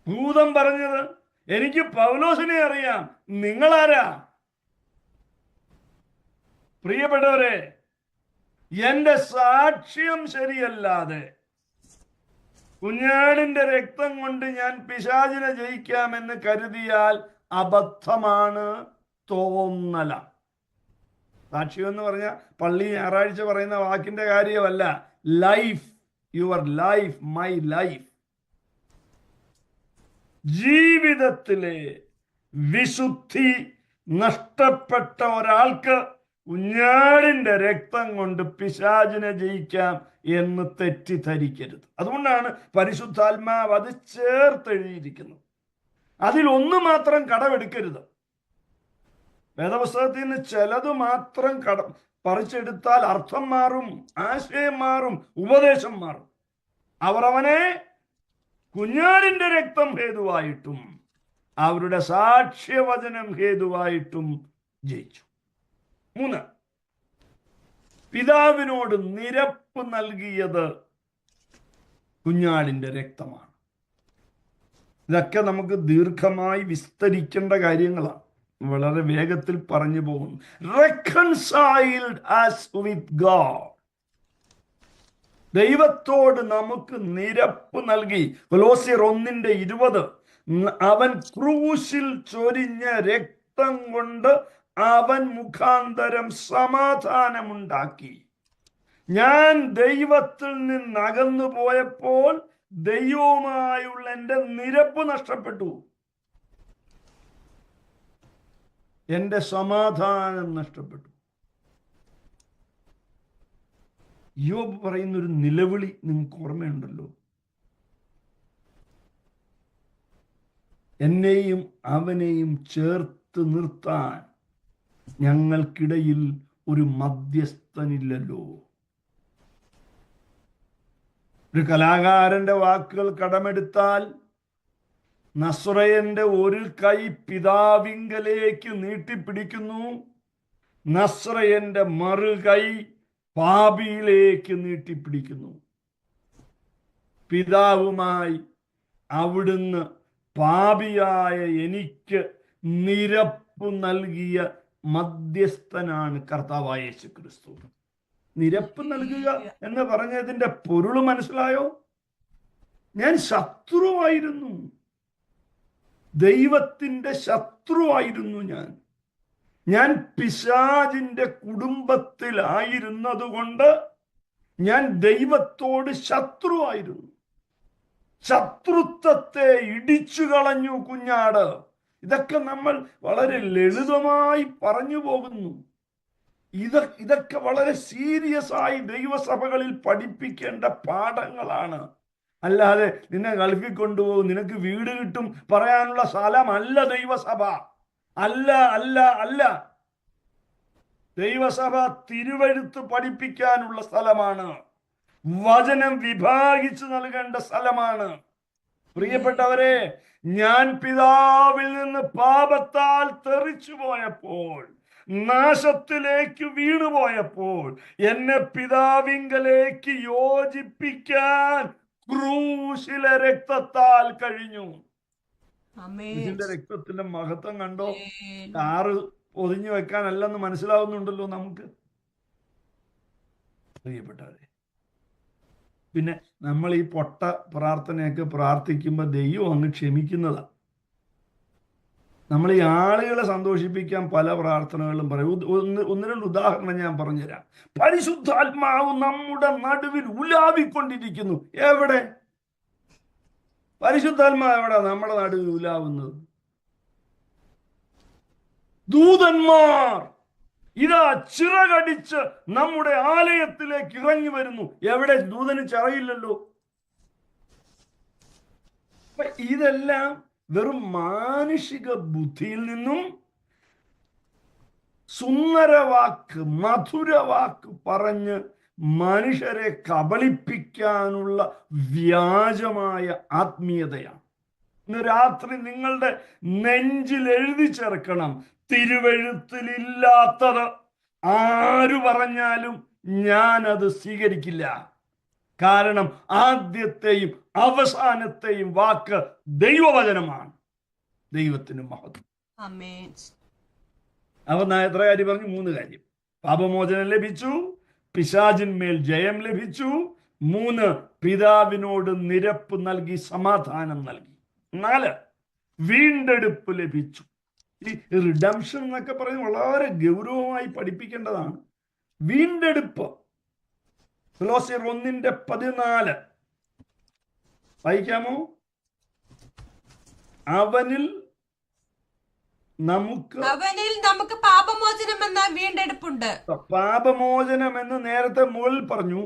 ഭൂതം പറഞ്ഞത്? എനിക്ക് പൗലോസിനെ അറിയാം, നിങ്ങളാരാ? പ്രിയപ്പെട്ടവരെ, എന്റെ സാക്ഷ്യം ശരിയല്ലാതെ കുഞ്ഞാടിന്റെ രക്തം കൊണ്ട് ഞാൻ പിശാചിനെ ജയിക്കാമെന്ന് കരുതിയാൽ അബദ്ധമാണ്, തോന്നല. സാക്ഷ്യം എന്ന് പറഞ്ഞാൽ പള്ളി ഞായറാഴ്ച പറയുന്ന വാക്കിന്റെ കാര്യമല്ല. Life, your life, my life. ജീവിതത്തിലെ വിശുദ്ധി നഷ്ടപ്പെട്ട ഒരാൾക്ക് കുഞ്ഞാടിന്റെ രക്തം കൊണ്ട് പിശാചിനെ ജയിക്കാം എന്ന് തെറ്റിദ്ധരിക്കരുത്. അതുകൊണ്ടാണ് പരിശുദ്ധാത്മാവ് അത് ചേർത്തെഴുതിയിരിക്കുന്നത്. അതിലൊന്ന് മാത്രം കടമെടുക്കരുത്. വേദപുസ്തകത്തിൽ നിന്ന് ചിലത് മാത്രം പറിച്ചെടുത്താൽ അർത്ഥം മാറും, ആശയം മാറും, ഉപദേശം മാറും. അവർ അവനെ കുഞ്ഞാടിന്റെ രക്തം ഹേതുവായിട്ടും അവരുടെ സാക്ഷ്യവചനം ഹേതുവായിട്ടും ജയിച്ചു. 3, പിതാവിനോട് നിരപ്പ് നൽകിയത് കുഞ്ഞാടിന്റെ രക്തമാണ്. ഇതൊക്കെ നമുക്ക് ദീർഘമായി വിസ്തരിക്കേണ്ട കാര്യങ്ങളാണ്. വളരെ വേഗത്തിൽ പറഞ്ഞു പോകുന്നു. Reconciled us with God. ദൈവത്തോട് നമുക്ക് നിരപ്പ് നൽകി. കൊലോസ്യർ 1:20. അവൻ ക്രൂശിൽ ചൊരിഞ്ഞ രക്തം കൊണ്ട് അവൻ മുഖാന്തരം സമാധാനമുണ്ടാക്കി. ഞാൻ ദൈവത്തിൽ നിന്ന് അകന്നു പോയപ്പോൾ ദൈവവുമായുള്ള എൻ്റെ നിരപ്പ് നഷ്ടപ്പെട്ടു, എൻ്റെ സമാധാനം നഷ്ടപ്പെട്ടു. യോബ് പറയുന്നൊരു നിലവിളി നിങ്ങൾക്ക് ഓർമ്മയുണ്ടല്ലോ. എന്നെയും അവനെയും ചേർത്ത് നിർത്താൻ ഞങ്ങൾക്കിടയിൽ ഒരു മധ്യസ്ഥനില്ലല്ലോ. ഒരു കലാകാരന്റെ വാക്കുകൾ കടമെടുത്താൽ, നസ്രയന്റെ ഒരു കൈ പിതാവിങ്കലേക്ക് നീട്ടിപ്പിടിക്കുന്നു, നസ്രയന്റെ മറുകൈ പാപിയിലേക്ക് നീട്ടിപ്പിടിക്കുന്നു. പിതാവുമായി അവിടുന്ന് പാപിയായ എനിക്ക് നിരപ്പ് നൽകിയ മധ്യസ്ഥനാണ് കർത്താവായ യേശു ക്രിസ്തു. നിരപ്പ് നൽകുക എന്ന് പറഞ്ഞതിന്റെ പൊരുൾ മനസ്സിലായോ? ഞാൻ ശത്രുവായിരുന്നു, ദൈവത്തിന്റെ ശത്രുവായിരുന്നു. ഞാൻ പിശാചിന്റെ കുടുംബത്തിലായിരുന്നത് കൊണ്ട് ഞാൻ ദൈവത്തോട് ശത്രുവായിരുന്നു. ശത്രുത്വത്തെ ഇടിച്ചു കളഞ്ഞു കുഞ്ഞാട്. ഇതൊക്കെ നമ്മൾ വളരെ ലളിതമായി പറഞ്ഞു പോകുന്നു. ഇതൊക്കെ വളരെ സീരിയസ് ആയി ദൈവസഭകളിൽ പഠിപ്പിക്കേണ്ട പാഠങ്ങളാണ്. അല്ലാതെ നിന്നെ ഗൾഫിൽ കൊണ്ടുപോകും, നിനക്ക് വീട് കിട്ടും പറയാനുള്ള സ്ഥലമല്ല ദൈവസഭ. അല്ല അല്ല അല്ല. ദൈവസഭ തിരുവെഴുത്ത് പഠിപ്പിക്കാനുള്ള സ്ഥലമാണ്. വചനം വിഭാഗിച്ചു നൽകേണ്ട സ്ഥലമാണ്. പ്രിയപ്പെട്ടവരെ, ഞാൻ പിതാവിൽ നിന്ന് പാപത്താൽ തെറിച്ചു പോയപ്പോൾ, നാശത്തിലേക്ക് വീണുപോയപ്പോൾ, എന്നെ പിതാവിങ്കലേക്ക് യോജിപ്പിക്കാൻ ക്രൂശിലെ രക്തത്താൽ കഴിഞ്ഞു. ഇതിന്റെ രക്തത്തിന്റെ മഹത്വം കണ്ടോ? കാറ് പൊതിഞ്ഞു വെക്കാനല്ലെന്ന് മനസ്സിലാവുന്നുണ്ടല്ലോ നമുക്ക്. പ്രിയപ്പെട്ടവരെ, പിന്നെ നമ്മൾ ഈ പൊട്ട പ്രാർത്ഥനയൊക്കെ പ്രാർത്ഥിക്കുമ്പോൾ ദൈവം അങ്ങ് ക്ഷമിക്കുന്നതാണ്. നമ്മൾ ഈ ആളുകളെ സന്തോഷിപ്പിക്കാൻ പല പ്രാർത്ഥനകളും പറയും. ഒന്ന് രണ്ട് ഉദാഹരണം ഞാൻ പറഞ്ഞുതരാം. പരിശുദ്ധാത്മാവ് നമ്മുടെ നടുവിൽ ഉലാവിക്കൊണ്ടിരിക്കുന്നു. എവിടെ പരിശുദ്ധാത്മാവ്? എവിടെ നമ്മുടെ നടുവിൽ ഉലാവുന്നത്? ദൂതന്മാർ ഇതാ ചിറകടിച്ച് നമ്മുടെ ആലയത്തിലേക്ക് ഇറങ്ങി വരുന്നു. എവിടെ? ദൂതന് ചിറയില്ലല്ലോ. ഇതെല്ലാം വെറും മാനുഷിക ബുദ്ധിയിൽ നിന്നും സുന്ദരവാക്ക്, മധുരവാക്ക് പറഞ്ഞ് മനുഷ്യരെ കബളിപ്പിക്കാനുള്ള വ്യാജമായ ആത്മീയതയാണ്. ഇന്ന് രാത്രി നിങ്ങളുടെ നെഞ്ചിൽ എഴുതി ചേർക്കണം, തിരുവെഴുത്തിലില്ലാത്തത് ആരു പറഞ്ഞാലും ഞാനത് സ്വീകരിക്കില്ല. കാരണം ആദ്യത്തെയും അവസാനത്തെയും വാക്ക് ദൈവവചനമാണ്. ദൈവത്തിന് മഹത്വം. അവൻ എത്ര കാര്യം പറഞ്ഞു? 3 കാര്യം. പാപമോചനം ലഭിച്ചു, പിശാചിന്മേൽ ജയം ലഭിച്ചു, 3 പിതാവിനോട് നിരപ്പ് നൽകി സമാധാനം നൽകി, 4 വീണ്ടെടുപ്പ് ലഭിച്ചു. ഈ റിഡംഷൻ എന്നൊക്കെ പറയുന്നത് വളരെ ഗൗരവമായി പഠിപ്പിക്കേണ്ടതാണ്. വീണ്ടെടുപ്പ് കൊലോസ്യർ 1:14 വായിക്കാമോ? അവനിൽ നമുക്ക്
പാപമോചനം എന്ന വീണ്ടെടുപ്പുണ്ട്.
പാപമോചനം എന്ന് നേരത്തെ മുകളിൽ പറഞ്ഞു.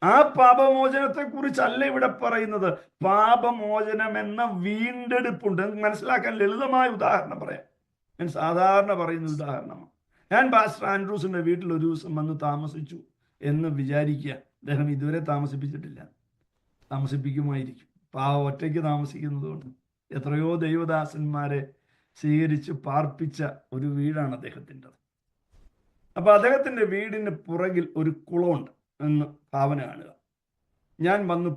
ആ പാപമോചനത്തെ കുറിച്ചല്ല ഇവിടെ പറയുന്നത്. പാപമോചനം എന്ന വീണ്ടെടുപ്പുണ്ട്. മനസ്സിലാക്കാൻ ലളിതമായ ഉദാഹരണം പറയാം. ഞാൻ സാധാരണ പറയുന്ന ഉദാഹരണമാണ്. ഞാൻ പാസ്റ്റർ ആൻഡ്രൂസിന്റെ വീട്ടിൽ ഒരു ദിവസം വന്ന് താമസിച്ചു എന്ന് വിചാരിക്കുക. അദ്ദേഹം ഇതുവരെ താമസിപ്പിച്ചിട്ടില്ല, താമസിപ്പിക്കുമായിരിക്കും. ഒറ്റയ്ക്ക് താമസിക്കുന്നതുകൊണ്ട് എത്രയോ ദൈവദാസന്മാരെ സ്വീകരിച്ച് പാർപ്പിച്ച ഒരു വീടാണ് അദ്ദേഹത്തിൻ്റെത്. അപ്പൊ അദ്ദേഹത്തിന്റെ വീടിന് പുറകിൽ ഒരു കുളമുണ്ട് എന്ന് ഭാവന കാണുക. ഞാൻ വന്ന്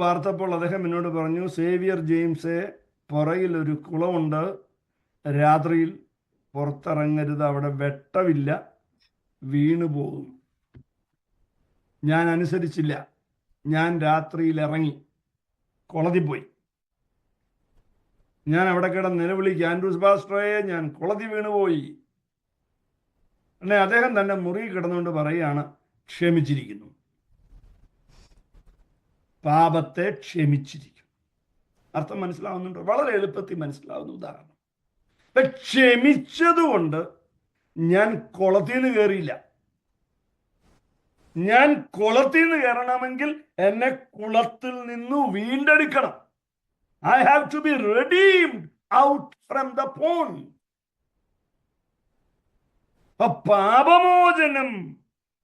പാർത്തപ്പോൾ അദ്ദേഹം എന്നോട് പറഞ്ഞു, സേവിയർ ജെയിംസെ, പുറകിൽ ഒരു കുളമുണ്ട്, രാത്രിയിൽ പുറത്തിറങ്ങരുത്, അവിടെ വെട്ടമില്ല, വീണു പോകും. ഞാൻ അനുസരിച്ചില്ല. ഞാൻ രാത്രിയിൽ ഇറങ്ങി കുളത്തിൽ പോയി. ഞാൻ അവിടെ കിടന്ന് നിലവിളിക്ക്, ആൻഡ്രൂസ് പാസ്റ്ററെ, ഞാൻ കുളത്തിൽ വീണുപോയി. അദ്ദേഹം തന്നെ മുറി കിടന്നുകൊണ്ട് പറയുകയാണ്, ക്ഷമിച്ചിരിക്കുന്നു, പാപത്തെ ക്ഷമിച്ചിരിക്കുന്നു. അർത്ഥം മനസ്സിലാവുന്നുണ്ടോ? വളരെ എളുപ്പത്തിൽ മനസ്സിലാവുന്ന ഉദാഹരണം. ക്ഷമിച്ചതുകൊണ്ട് ഞാൻ കുളത്തിൽ നിന്ന് കയറിയില്ല. ഞാൻ കുളത്തിൽ നിന്ന് കയറണമെങ്കിൽ എന്നെ കുളത്തിൽ നിന്ന് വീണ്ടെടുക്കണം. I have to be redeemed out from the pond. പാപമോചനം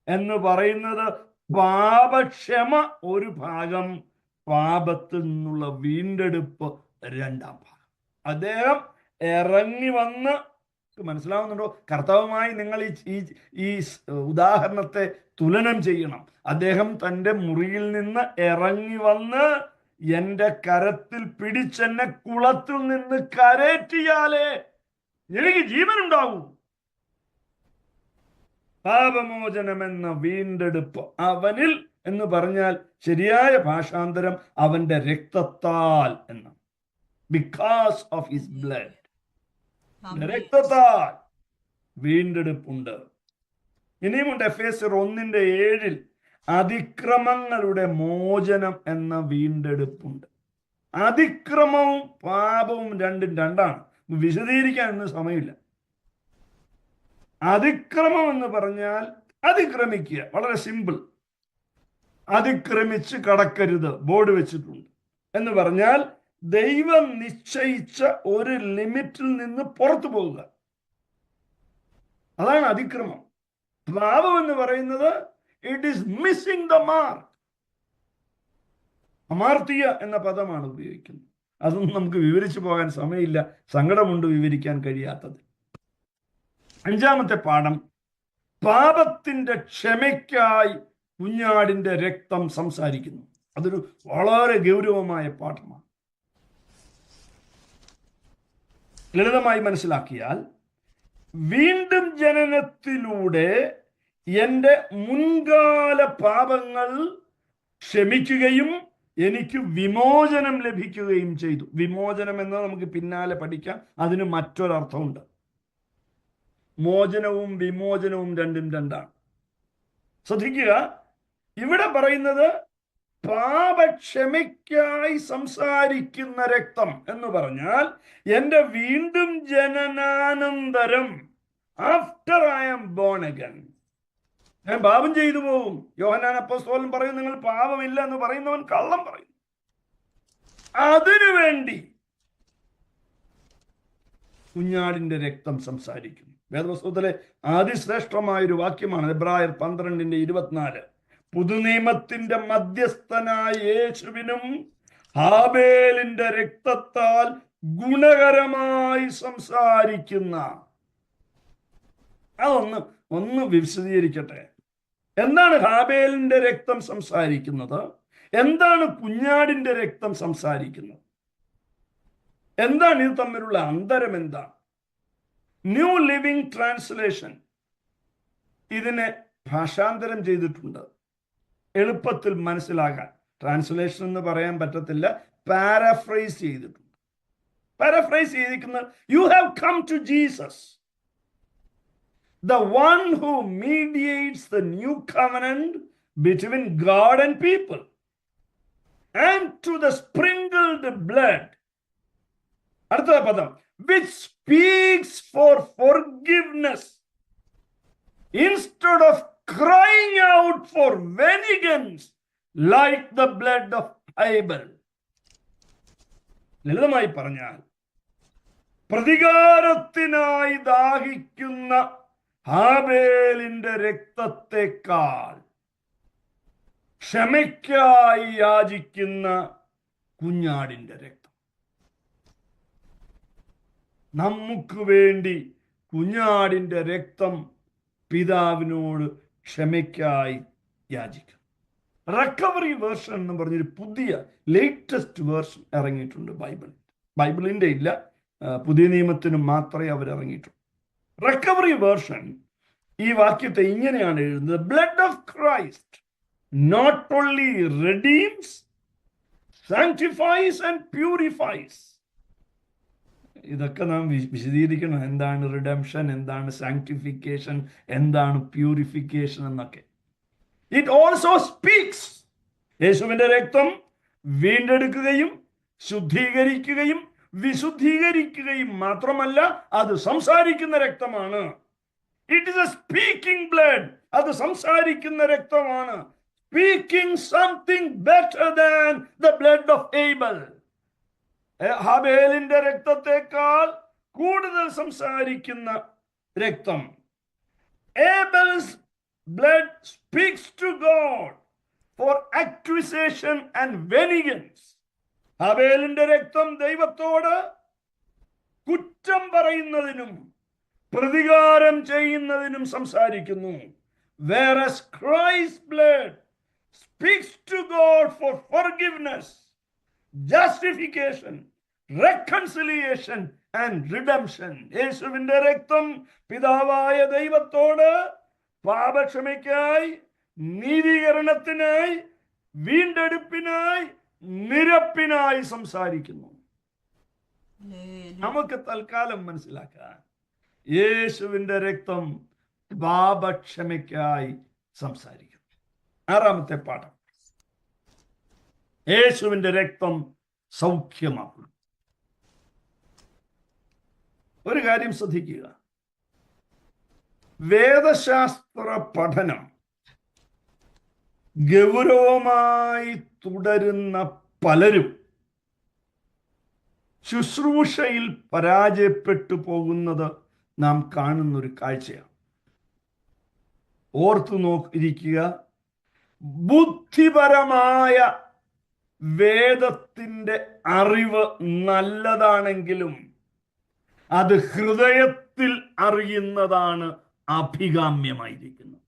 എന്ന് പറയുന്നത് പാപക്ഷമ ഒരു ഭാഗം, പാപത്തിൽ നിന്നുള്ള വീണ്ടെടുപ്പ് 2ാം ഭാഗം. അദ്ദേഹം ഇറങ്ങി വന്ന്, മനസ്സിലാവുന്നുണ്ടോ? കർത്താവുമായി നിങ്ങൾ ഈ ഉദാഹരണത്തെ തുലനം ചെയ്യണം. അദ്ദേഹം തൻ്റെ മുറിയിൽ നിന്ന് ഇറങ്ങി വന്ന് എൻ്റെ കരത്തിൽ പിടിച്ചെന്നെ കുളത്തിൽ നിന്ന് കരേറ്റിയാലേ എനിക്ക് ജീവൻ ഉണ്ടാവൂ. പാപമോചനമെന്ന വീണ്ടെടുപ്പ് അവനിൽ എന്ന് പറഞ്ഞാൽ ശരിയായ ഭാഷാന്തരം അവന്റെ രക്തത്താൽ എന്നാണ്. ബിക്കോസ് ഓഫ് ഹിസ് ബ്ലഡ്, രക്തത്താൽ വീണ്ടെടുപ്പുണ്ട്. ഇനിയുമുണ്ട് എഫേസ്യർ 1:7 അതിക്രമങ്ങളുടെ മോചനം എന്ന വീണ്ടെടുപ്പുണ്ട്. അതിക്രമവും പാപവും രണ്ടും രണ്ടാണ്. വിശദീകരിക്കാനൊന്നും സമയമില്ല. അതിക്രമം എന്ന് പറഞ്ഞാൽ അതിക്രമിക്കുക, വളരെ സിമ്പിൾ. അതിക്രമിച്ച് കടക്കരുത് ബോർഡ് വെച്ചിട്ടുണ്ട് എന്ന് പറഞ്ഞാൽ ദൈവം നിശ്ചയിച്ച ഒരു ലിമിറ്റിൽ നിന്ന് പുറത്തു പോവുക, അതാണ് അതിക്രമം. പാപം എന്ന് പറയുന്നത് it is missing the mark. അമാർത്തിയ എന്ന പദമാണ് ഉപയോഗിക്കുന്നത്. അതൊന്നും നമുക്ക് വിവരിച്ചു പോകാൻ സമയമില്ല, സങ്കടമുണ്ട് വിവരിക്കാൻ കഴിയാത്തത്. 5-ാമത്തെ പാഠം, പാപത്തിന്റെ ക്ഷമയ്ക്കായി കുഞ്ഞാടിന്റെ രക്തം സംസാരിക്കുന്നു. അതൊരു വളരെ ഗൗരവമായ പാഠമാണ്. ലളിതമായി മനസ്സിലാക്കിയാൽ, വീണ്ടും ജനനത്തിലൂടെ എൻ്റെ മുൻകാല പാപങ്ങൾ ക്ഷമിക്കുകയും എനിക്ക് വിമോചനം ലഭിക്കുകയും ചെയ്തു. വിമോചനം എന്നത് നമുക്ക് പിന്നാലെ പഠിക്കാം, അതിന് മറ്റൊരർത്ഥമുണ്ട്. മോചനവും വിമോചനവും രണ്ടും രണ്ടാണ്. ശ്രദ്ധിക്കുക, ഇവിടെ പറയുന്നത് പാപക്ഷമയ്ക്കായി സംസാരിക്കുന്ന രക്തം എന്ന് പറഞ്ഞാൽ എൻ്റെ വീണ്ടും ജനനാനന്തരം, after I am born again, ഞാൻ പാപം ചെയ്തു പോകും. യോഹന്നാൻ അപ്പോസ്തലൻ പറയും, നിങ്ങൾ പാപമില്ല എന്ന് പറയുന്നവൻ കള്ളം പറയും. അതിനുവേണ്ടി കുഞ്ഞാടിന്റെ രക്തം സംസാരിക്കുന്നു. വേദപുസ്തകത്തിലെ അതിശ്രേഷ്ഠമായൊരു വാക്യമാണ് എബ്രായർ 12:24. പുതുനിയമത്തിന്റെ മധ്യസ്ഥനായ യേശുവിനും ഹാബേലിന്റെ രക്തത്താൽ ഗുണകരമായി സംസാരിക്കുന്ന. ഒന്ന് വിശദീകരിക്കട്ടെ. എന്താണ് ഹാബേലിന്റെ രക്തം സംസാരിക്കുന്നത്? എന്താണ് കുഞ്ഞാടിന്റെ രക്തം സംസാരിക്കുന്നത്? എന്താണ് ഇത് തമ്മിലുള്ള അന്തരം? എന്താണ്? ന്യൂ ലിവിംഗ് ട്രാൻസ്ലേഷൻ ഇതിനെ ഭാഷാന്തരം ചെയ്തിട്ടുണ്ട് എളുപ്പത്തിൽ മനസ്സിലാകാൻ. ട്രാൻസ്ലേഷൻ എന്ന് പറയാൻ പറ്റത്തില്ല, പാരാഫ്രൈസ് ചെയ്തിട്ടുണ്ട്. പാരാഫ്രൈസ് ചെയ്തിരിക്കുന്നത്, you have come to Jesus, the one who mediates the new covenant between God and people, and to the sprinkled blood, അടുത്ത പദം, which speaks for forgiveness instead of crying out for vengeance like the blood of Abel. ലളിതമായി പറഞ്ഞാൽ, പ്രതികാരത്തിനായി ദാഹിക്കുന്ന ഹാബേലിന്റെ രക്തത്തെക്കാൾ ക്ഷമയ്ക്കായി യാചിക്കുന്ന കുഞ്ഞാടിന്റെ രക്തം. നമുക്ക് വേണ്ടി കുഞ്ഞാടിന്റെ രക്തം പിതാവിനോട് ക്ഷമയ്ക്കായി യാചിക്കും. റിക്കവറി വേർഷൻ എന്ന് പറഞ്ഞൊരു പുതിയ ലേറ്റസ്റ്റ് വേർഷൻ ഇറങ്ങിയിട്ടുണ്ട് ബൈബിളിന്റെ ഇല്ല, പുതിയ നിയമത്തിന് മാത്രമേ അവർ ഇറങ്ങിയിട്ടുള്ളൂ. റിക്കവറി വേർഷൻ ഈ വാക്യത്തെ ഇങ്ങനെയാണ് എഴുതുന്നത്: blood of Christ not only redeems, sanctifies and purifies. ഇതൊക്കെ നാം വിശദീകരിക്കണം. എന്താണ് റിഡംഷൻ, എന്താണ് സാങ്ക്ടിഫിക്കേഷൻ, എന്താണ് പ്യൂരിഫിക്കേഷൻ എന്നൊക്കെ. It also speaks. യേശുവിന്റെ രക്തം വീണ്ടെടുക്കുകയും ശുദ്ധീകരിക്കുകയും വിശുദ്ധീകരിക്കുകയും മാത്രമല്ല, അത് സംസാരിക്കുന്ന രക്തമാണ്. It is a speaking blood. അത് സംസാരിക്കുന്ന രക്തമാണ്. Speaking something better than the blood of Abel. ഹാബേലിന്റെ രക്തത്തെക്കാൾ കൂടുതൽ സംസാരിക്കുന്ന രക്തം. ഏബൽസ് blood speaks to God for accusation and vengeance. ഹാബേലിന്റെ രക്തം ദൈവത്തോട് കുറ്റം പറയുന്നതിനും പ്രതികാരം ചെയ്യുന്നതിനും സംസാരിക്കുന്നു. Whereas Christ's blood speaks to God for forgiveness, justification, reconciliation and redemption. യേശുവിന്റെ രക്തം പിതാവായ ദൈവത്തോട് പാപക്ഷമയ്ക്കായി, നീതീകരണത്തിനായി, വീണ്ടെടുപ്പിനായി, നിരപ്പിനായി സംസാരിക്കുന്നു. നമുക്ക് തൽക്കാലം മനസ്സിലാക്കാൻ യേശുവിന്റെ രക്തം പാപക്ഷമയ്ക്കായി സംസാരിക്കുന്നു. 6ാമത്തെ പാഠം, യേശുവിന്റെ രക്തം സൗഖ്യമാക്കുന്നു. ഒരു കാര്യം ശ്രദ്ധിക്കുക, വേദശാസ്ത്ര പഠനം ഗൗരവമായി തുടരുന്ന പലരും ശുശ്രൂഷയിൽ പരാജയപ്പെട്ടു പോകുന്നത് നാം കാണുന്നൊരു കാഴ്ചയാണ്. ഓർത്തു നോക്കിയിരിക്കുക, ബുദ്ധിപരമായ വേദത്തിന്റെ അറിവ് നല്ലതാണെങ്കിലും അത് ഹൃദയത്തിൽ അറിയുന്നതാണ് അഭികാമ്യമായിരിക്കുന്നത്.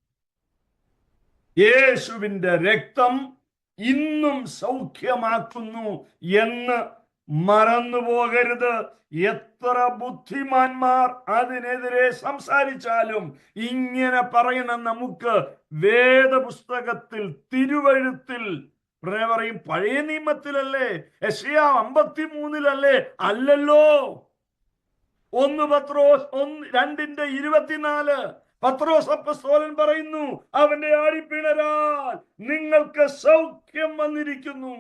യേശുവിന്റെ രക്തം ഇന്നും സൗഖ്യമാക്കുന്നു എന്ന് മറന്നു പോകരുത്. എത്ര ബുദ്ധിമാന്മാർ അതിനെതിരെ സംസാരിച്ചാലും ഇങ്ങനെ പറയണം, നമുക്ക് വേദപുസ്തകത്തിൽ, തിരുവഴുത്തിൽ പറയും, പഴയ നിയമത്തിലല്ലേ, യെശയ്യാ 53-ലല്ലേ? അല്ലല്ലോ. 1 പത്രോസ് 2:24 പത്രോസ് അപ്പോസ്തലൻ പറയുന്നു, അവന്റെ ആഴിപ്പിണരാൽ നിങ്ങൾക്ക് സൗഖ്യം വന്നിരിക്കുന്നു.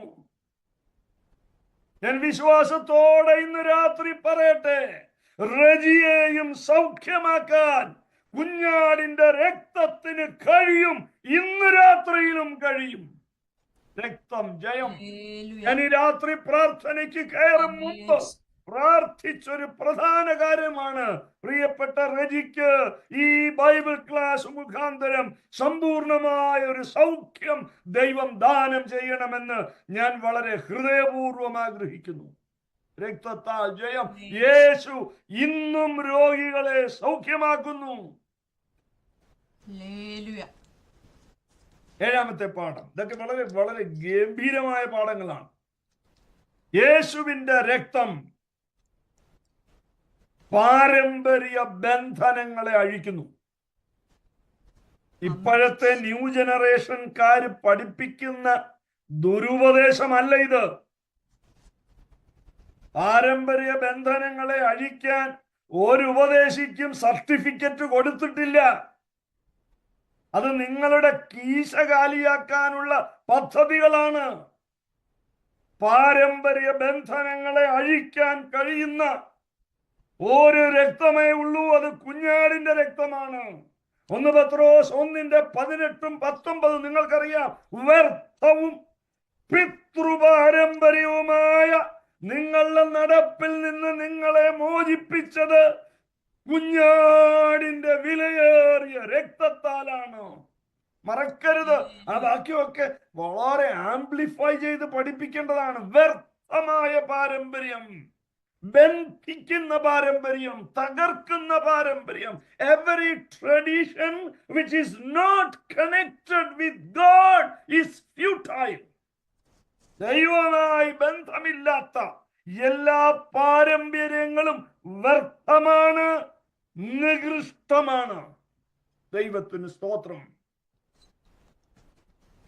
ഞാൻ വിശ്വാസത്തോടെ ഇന്ന് രാത്രി പറയട്ടെ, റജിയെയും സൗഖ്യമാക്കാൻ കുഞ്ഞാടിന്റെ രക്തത്തിന് കഴിയും. ഇന്ന് രാത്രിയിലും കഴിയും. രക്തം ജയം. ഞാൻ ഈ രാത്രി പ്രാർത്ഥനയ്ക്ക് കയറും മുമ്പ് പ്രാർത്ഥിച്ചൊരു പ്രധാന കാര്യമാണ്, പ്രിയപ്പെട്ട റജിക്ക് ഈ ബൈബിൾ ക്ലാസ് മുഖാന്തരം സമ്പൂർണമായ ഒരു സൗഖ്യം ദൈവം ദാനം ചെയ്യണമെന്ന് ഞാൻ വളരെ ഹൃദയപൂർവ്വം ആഗ്രഹിക്കുന്നു. രക്തത്താൽ ജയം. യേശു ഇന്നും രോഗികളെ സൗഖ്യമാക്കുന്നു. 7ാമത്തെ പാഠം, ഇതൊക്കെ വളരെ വളരെ ഗംഭീരമായ പാഠങ്ങളാണ്. യേശുവിന്റെ രക്തം പാരമ്പര്യ ബന്ധനങ്ങളെ അഴിക്കുന്നു. ഇപ്പോഴത്തെ ന്യൂ ജനറേഷൻകാര് പഠിപ്പിക്കുന്ന ദുരുപദേശമല്ല ഇത്. പാരമ്പര്യ ബന്ധനങ്ങളെ അഴിക്കാൻ ഒരു ഉപദേശിക്കും സർട്ടിഫിക്കറ്റ് കൊടുത്തിട്ടില്ല. അത് നിങ്ങളുടെ കീശ കാലിയാക്കാനുള്ള പദ്ധതികളാണ്. പാരമ്പര്യ ബന്ധനങ്ങളെ അഴിക്കാൻ കഴിയുന്ന ഒരു രക്തമേ ഉള്ളൂ, അത് കുഞ്ഞാടിന്റെ രക്തമാണ്. 1 പത്രോസ് 1:18-19 നിങ്ങൾക്കറിയാം. വ്യർത്ഥവും പിതൃപാരമ്പര്യവുമായ നിങ്ങളുടെ നടപ്പിൽ നിന്ന് നിങ്ങളെ മോചിപ്പിച്ചത് കുഞ്ഞാടിന്റെ വിലയേറിയ രക്തത്താലാണ്. മറക്കരുത്. ആ വാക്യമൊക്കെ വളരെ ആംപ്ലിഫൈ ചെയ്ത് പഠിപ്പിക്കേണ്ടതാണ്. വ്യർത്ഥമായ പാരമ്പര്യം, ബന്ധിക്കുന്ന പാരമ്പര്യം, തകർക്കുന്ന പാരമ്പര്യം, every tradition which is not connected with God is futile. ദൈവവുമായി ബന്ധമില്ലാത്ത എല്ലാ പാരമ്പര്യങ്ങളും വ്യർത്ഥമാണ്, നികൃഷ്ടമാണ്. ദൈവത്തിന് സ്തോത്രം.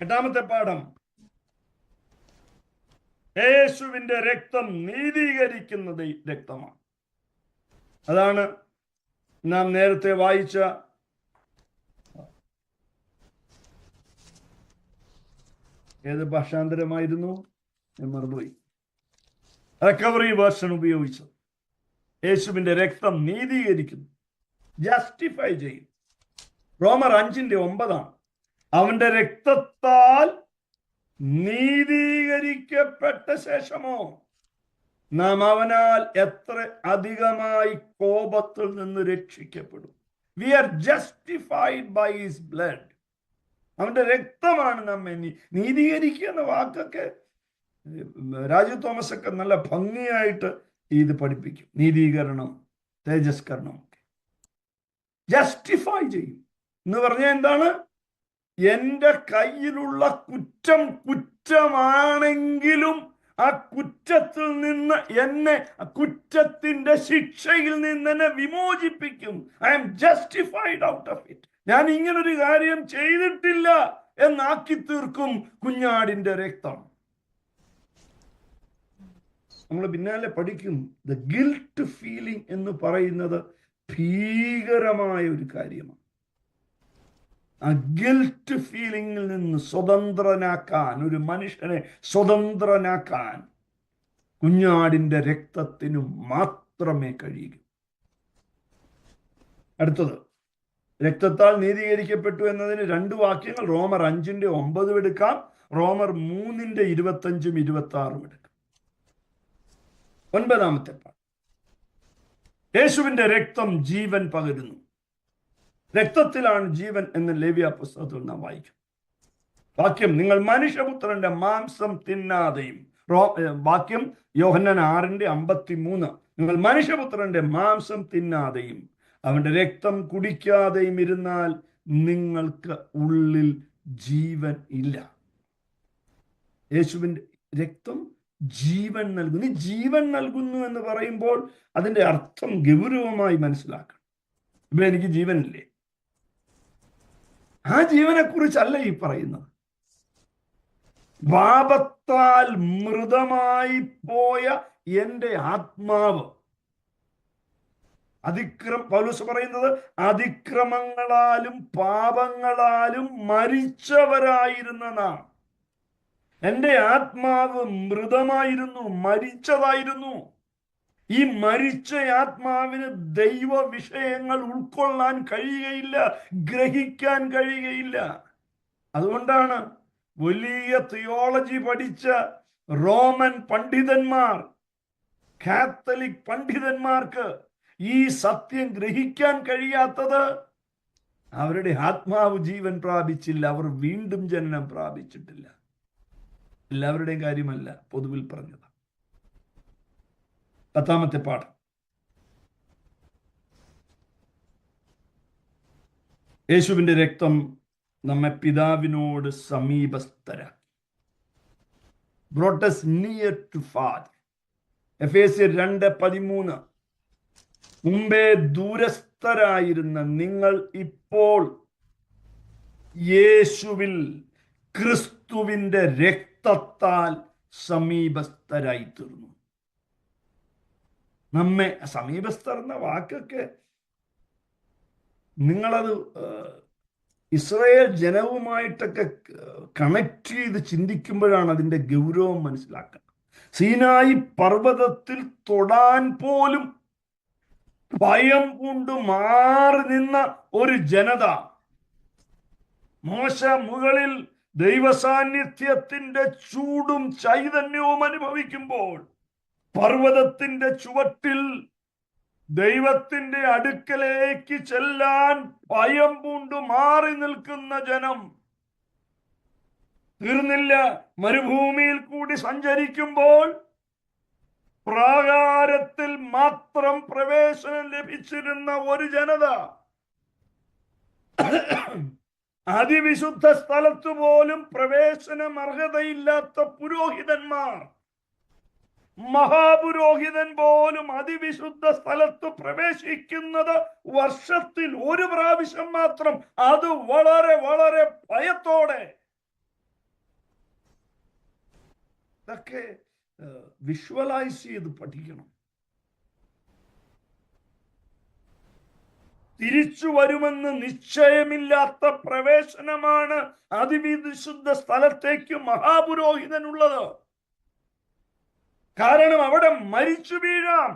8ാമത്തെ പാഠം, യേശുവിന്റെ രക്തം നീതീകരിക്കുന്ന രക്തമാണ്. അതാണ് നാം നേരത്തെ വായിച്ച ഏത് ഭാഷാന്തരമായിരുന്നു, ഞാൻ മറന്നുപോയി, റിക്കവറി വേർഷൻ ഉപയോഗിച്ചത്. യേശുവിന്റെ രക്തം നീതീകരിക്കുന്നു, ജസ്റ്റിഫൈ ചെയ്യും. റോമർ 5:9 അവന്റെ രക്തത്താൽ നീതീകരിക്കപ്പെട്ട ശേഷമോ നാം അവനാൽ എത്ര അധികമായി കോപത്തിൽ നിന്ന് രക്ഷിക്കപ്പെടും. We are justified by his blood. അവന്റെ രക്തമാണ് നമ്മെ നീതീകരിക്കുക എന്ന വാക്കൊക്കെ രാജു തോമസ് ഒക്കെ നല്ല ഭംഗിയായിട്ട് ഇത് പഠിപ്പിക്കും. നീതീകരണം, തേജസ്കരണം ഒക്കെ ജസ്റ്റിഫൈ ചെയ്യും എന്ന് പറഞ്ഞാൽ എന്താണ്? എന്റെ കയ്യിലുള്ള കുറ്റം കുറ്റമാണെങ്കിലും ആ കുറ്റത്തിൽ നിന്ന് എന്നെ, കുറ്റത്തിന്റെ ശിക്ഷയിൽ നിന്ന് എന്നെ വിമോചിപ്പിക്കും. I am justified out of it. ഞാൻ ഇങ്ങനൊരു കാര്യം ചെയ്തിട്ടില്ല എന്നാക്കി തീർക്കും കുഞ്ഞാടിന്റെ രക്തം. നമ്മൾ പിന്നാലെ പഠിക്കും. ദ ഗിൽട്ട് ഫീലിംഗ് എന്ന് പറയുന്നത് ഭീകരമായ ഒരു കാര്യമാണ്. ആ ഗിൽറ്റ് ഫീലിംഗിൽ നിന്ന് സ്വതന്ത്രനാക്കാൻ, ഒരു മനുഷ്യനെ സ്വതന്ത്രനാക്കാൻ കുഞ്ഞാടിന്റെ രക്തത്തിനു മാത്രമേ കഴിയൂ. അടുത്തത്, രക്തത്താൽ നീതീകരിക്കപ്പെട്ടു എന്നതിന് 2 വാക്യങ്ങൾ റോമർ 5:9 എടുക്കാം, റോമർ 3:25, 26 എടുക്കാം. 9-ാമത്തെ പാഠം, യേശുവിന്റെ രക്തം ജീവൻ പകരുന്നു. രക്തത്തിലാണ് ജീവൻ എന്ന് ലേവ്യ പുസ്തകത്തിൽ നാം വായിക്കും. വാക്യം, നിങ്ങൾ മനുഷ്യപുത്രന്റെ മാംസം തിന്നാതെയും. വാക്യം യോഹന്നാൻ 6:53, നിങ്ങൾ മനുഷ്യപുത്രന്റെ മാംസം തിന്നാതെയും അവന്റെ രക്തം കുടിക്കാതെയും ഇരുന്നാൽ നിങ്ങൾക്ക് ഉള്ളിൽ ജീവൻ ഇല്ല. യേശുവിന്റെ രക്തം ജീവൻ നൽകുന്നു. ഈ ജീവൻ നൽകുന്നു എന്ന് പറയുമ്പോൾ അതിന്റെ അർത്ഥം ഗൗരവമായി മനസ്സിലാക്കണം. ഇവിടെ എനിക്ക് ജീവനില്ലേ? ആ ജീവനെ കുറിച്ചല്ല ഈ പറയുന്നത്. പാപത്താൽ മൃതമായി പോയ എൻ്റെ ആത്മാവ്, പൗലോസ് പറയുന്നത്, അതിക്രമങ്ങളാലും പാപങ്ങളാലും മരിച്ചവരായിരുന്ന നാം. എൻ്റെ ആത്മാവ് മൃതമായിരുന്നു, മരിച്ചതായിരുന്നു. ഈ മരിച്ച ആത്മാവിന് ദൈവ വിഷയങ്ങൾ ഉൾക്കൊള്ളാൻ കഴിയുകയില്ല, ഗ്രഹിക്കാൻ കഴിയുകയില്ല. അതുകൊണ്ടാണ് വലിയ തിയോളജി പഠിച്ച റോമൻ പണ്ഡിതന്മാർ, കാത്തലിക് പണ്ഡിതന്മാർക്ക് ഈ സത്യം ഗ്രഹിക്കാൻ കഴിയാത്തത്. അവരുടെ ആത്മാവ് ജീവൻ പ്രാപിച്ചില്ല, അവർ വീണ്ടും ജനനം പ്രാപിച്ചിട്ടില്ല. എല്ലാവരുടെയും കാര്യമല്ല, പൊതുവിൽ പറഞ്ഞത്. 10-ാമത്തെ പാഠം, യേശുവിന്റെ രക്തം നമ്മെ പിതാവിനോട് സമീപസ്ഥരാക്കി. brought us near to Father. എഫേസ്യർ 2:13, മുമ്പേ ദൂരസ്ഥരായിരുന്ന നിങ്ങൾ ഇപ്പോൾ യേശുവിൽ ക്രിസ്തുവിന്റെ രക്തത്താൽ സമീപസ്ഥരായി തീർന്നു. നമ്മെ സമീപസ്ഥർ എന്ന വാക്കൊക്കെ നിങ്ങളത് ഇസ്രായേൽ ജനവുമായിട്ടൊക്കെ കണക്ട് ചെയ്ത് ചിന്തിക്കുമ്പോഴാണ് അതിൻ്റെ ഗൗരവം മനസ്സിലാക്കുന്നത്. സീനായി പർവ്വതത്തിൽ തൊടാൻ പോലും ഭയം കൊണ്ട് മാറി നിന്ന ഒരു ജനത, മോശ മുകളിൽ ദൈവസാന്നിധ്യത്തിന്റെ ചൂടും ചൈതന്യവും അനുഭവിക്കുമ്പോൾ പർവ്വതത്തിന്റെ ചുവട്ടിൽ ദൈവത്തിന്റെ അടുക്കലേക്ക് ചെല്ലാൻ ഭയം പൂണ്ടു മാറി നിൽക്കുന്ന ജനം. തീർന്നില്ല, മരുഭൂമിയിൽ കൂടി സഞ്ചരിക്കുമ്പോൾ പ്രാകാരത്തിൽ മാത്രം പ്രവേശനം ലഭിച്ചിരുന്ന ഒരു ജനത, അതിവിശുദ്ധ സ്ഥലത്തു പോലും പ്രവേശനം അർഹതയില്ലാത്ത പുരോഹിതന്മാർ, മഹാപുരോഹിതൻ പോലും അതിവിശുദ്ധ സ്ഥലത്ത് പ്രവേശിക്കുന്നത് വർഷത്തിൽ 1 പ്രാവശ്യം മാത്രം, അത് വളരെ വളരെ ഭയത്തോടെ. ഇതൊക്കെ വിഷ്വലൈസ് ചെയ്ത് പഠിക്കണം. തിരിച്ചു വരുമെന്ന് നിശ്ചയമില്ലാത്ത പ്രവേശനമാണ് അതിവിശുദ്ധ സ്ഥലത്തേക്ക് മഹാപുരോഹിതനുള്ളത്. കാരണം അവിടെ മരിച്ചു വീഴാം.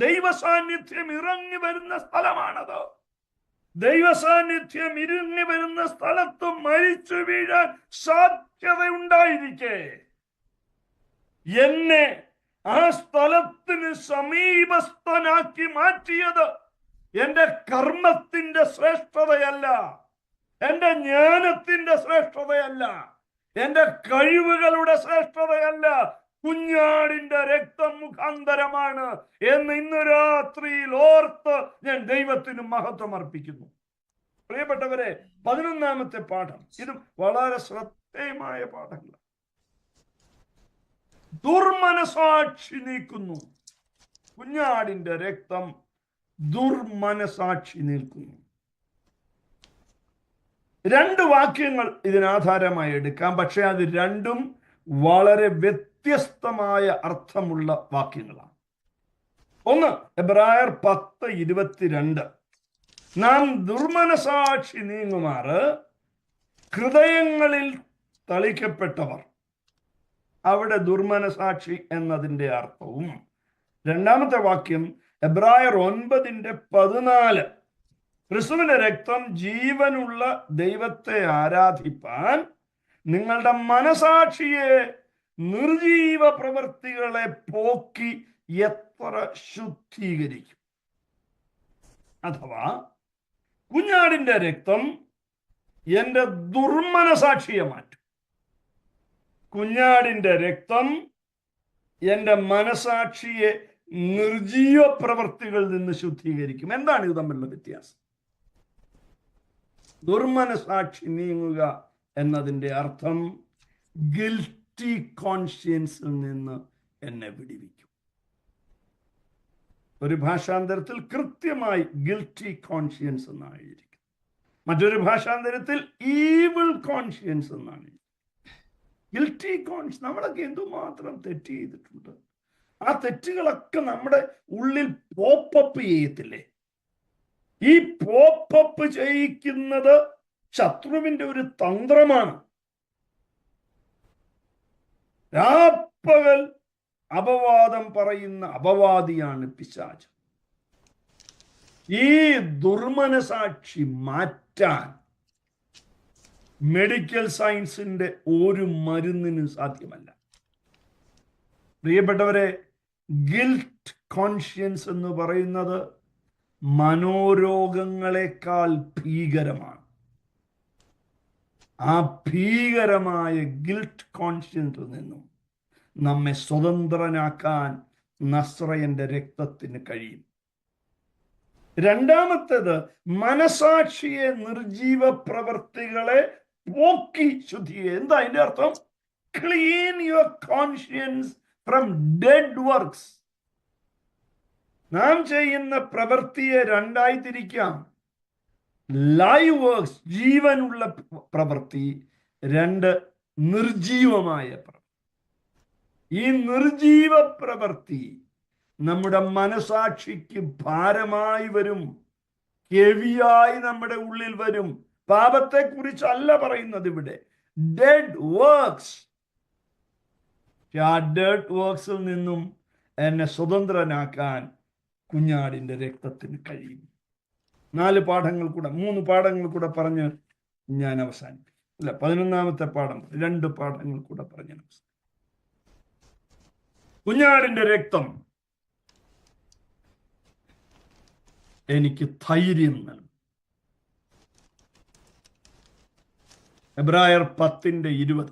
ദൈവസാന്നിധ്യം ഇറങ്ങി വരുന്ന സ്ഥലമാണത്. ദൈവസാന്നിധ്യം ഇറങ്ങി വരുന്ന സ്ഥലത്ത് മരിച്ചു വീഴാൻ സാധ്യതയുണ്ടായിരിക്കെ എന്നെ ആ സ്ഥലത്തിന് സമീപസ്ഥനാക്കി മാറ്റിയത് എന്റെ കർമ്മത്തിന്റെ ശ്രേഷ്ഠതയല്ല, എന്റെ ജ്ഞാനത്തിന്റെ ശ്രേഷ്ഠതയല്ല, എന്റെ കഴിവുകളുടെ ശ്രേഷ്ഠതയല്ല, കുഞ്ഞാടിന്റെ രക്തം മുഖാന്തരമാണ് എന്ന് ഇന്ന് രാത്രിയിൽ ഓർത്ത് ഞാൻ ദൈവത്തിന് മഹത്വം അർപ്പിക്കുന്നു. പ്രിയപ്പെട്ടവരെ, 11-ാമത്തെ പാഠം, ഇതും വളരെ ശ്രദ്ധേയമായ പാഠങ്ങളാണ്. ദുർമനസാക്ഷി നീക്കുന്നു. കുഞ്ഞാടിന്റെ രക്തം ദുർമനസാക്ഷി നീക്കുന്നു. രണ്ട് വാക്യങ്ങൾ ഇതിനാധാരമായി എടുക്കാം, പക്ഷെ അത് രണ്ടും വളരെ വ്യത്യസ്തമായ അർത്ഥമുള്ള വാക്യങ്ങളാണ്. ഒന്ന്, എബ്രായർ 10:22, നാം ദുർമനസാക്ഷി നീങ്ങുമാറ് ഹൃദയങ്ങളിൽ തളിക്കപ്പെട്ടവർ. അവിടെ ദുർമനസാക്ഷി എന്നതിൻ്റെ അർത്ഥവും. രണ്ടാമത്തെ വാക്യം എബ്രായർ 9:14, ക്രിസ്തുവിന്റെ രക്തം ജീവനുള്ള ദൈവത്തെ ആരാധിപ്പാൻ നിങ്ങളുടെ മനസാക്ഷിയെ നിർജീവ പ്രവൃത്തികളെ പോക്കി എത്ര ശുദ്ധീകരിക്കും. അഥവാ കുഞ്ഞാടിന്റെ രക്തം എൻ്റെ ദുർമനസാക്ഷിയെ മാറ്റും. കുഞ്ഞാടിന്റെ രക്തം എൻ്റെ മനസാക്ഷിയെ നിർജീവ പ്രവൃത്തികളിൽ നിന്ന് ശുദ്ധീകരിക്കും. എന്താണ് ഇത് തമ്മിലുള്ള വ്യത്യാസം? ദുർമനസാക്ഷി നീങ്ങുക എന്നതിൻ്റെ അർത്ഥം ഗിൽറ്റി കോൺഷ്യൻസിൽ നിന്ന് എന്നെ വിടുവിക്കും. ഒരു ഭാഷാന്തരത്തിൽ കൃത്യമായി ഗിൽറ്റി കോൺഷ്യൻസ് എന്നാണ് എഴുതിയിരിക്കുന്നത്. മറ്റൊരു ഭാഷാന്തരത്തിൽ ഈവിൾ കോൺഷ്യൻസ് എന്നാണ്. ഗിൽറ്റി കോൺഷ്യൻസ്, നമ്മളൊക്കെ എന്തുമാത്രം തെറ്റ് ചെയ്തിട്ടുണ്ട്. ആ തെറ്റുകളൊക്കെ നമ്മുടെ ഉള്ളിൽ പോപ്പപ്പ് ചെയ്യത്തില്ലേ? ഈ പോപ്പപ്പ് ചെയ്യിക്കുന്നത് ശത്രുവിന്റെ ഒരു തന്ത്രമാണ്. രാപ്പകൽ അപവാദം പറയുന്ന അപവാദിയാണ് പിശാച്. ഈ ദുർമനസാക്ഷി മാറ്റാൻ മെഡിക്കൽ സയൻസിന്റെ ഒരു മരുന്നിനും സാധ്യമല്ല. പ്രിയപ്പെട്ടവരെ, ഗിൽറ്റ് കോൺഷ്യൻസ് എന്ന് പറയുന്നത് മനോരോഗങ്ങളെക്കാൾ ഭീകരമാണ്. ആ ഭീകരമായ ഗിൽറ്റ് കോൺഷ്യൻസിൽ നിന്നും നമ്മെ സ്വതന്ത്രനാക്കാൻ നസ്രയന്റെ രക്തത്തിന് കഴിയും. രണ്ടാമത്തേത്, മനസാക്ഷിയെ നിർജീവ പ്രവൃത്തികളെ പോക്കി ശുദ്ധീകരിക്കുക. എന്താ അതിന്റെ അർത്ഥം? Clean your conscience from dead works. നാം ചെയ്യുന്ന പ്രവൃത്തിയെ രണ്ടായി തിരിക്കാം. ലൈവ് വർക്ക്സ്, ജീവനുള്ള പ്രവൃത്തി. രണ്ട്, നിർജീവമായ പ്രവൃത്തി. ഈ നിർജീവ പ്രവൃത്തി നമ്മുടെ മനസാക്ഷിക്ക് ഭാരമായി വരും, ഹെവിയായി നമ്മുടെ ഉള്ളിൽ വരും. പാപത്തെ കുറിച്ചല്ല പറയുന്നത് ഇവിടെ, ഡെഡ് വർക്ക്സ്. ആ ഡെഡ് വർക്ക്സിൽ നിന്നും എന്നെ സ്വതന്ത്രനാക്കാൻ കുഞ്ഞാടിന്റെ രക്തത്തിന് കഴിയും. 3 പാഠങ്ങൾ കൂടെ പറഞ്ഞ് ഞാൻ അവസാനിപ്പിക്കും. 11ാമത്തെ പാഠം, 2 പാഠങ്ങൾ കൂടെ പറഞ്ഞ് അവസാനിപ്പിക്കും. കുഞ്ഞാടിന്റെ രക്തം എനിക്ക് ധൈര്യം നൽകും. എബ്രായർ 10:20,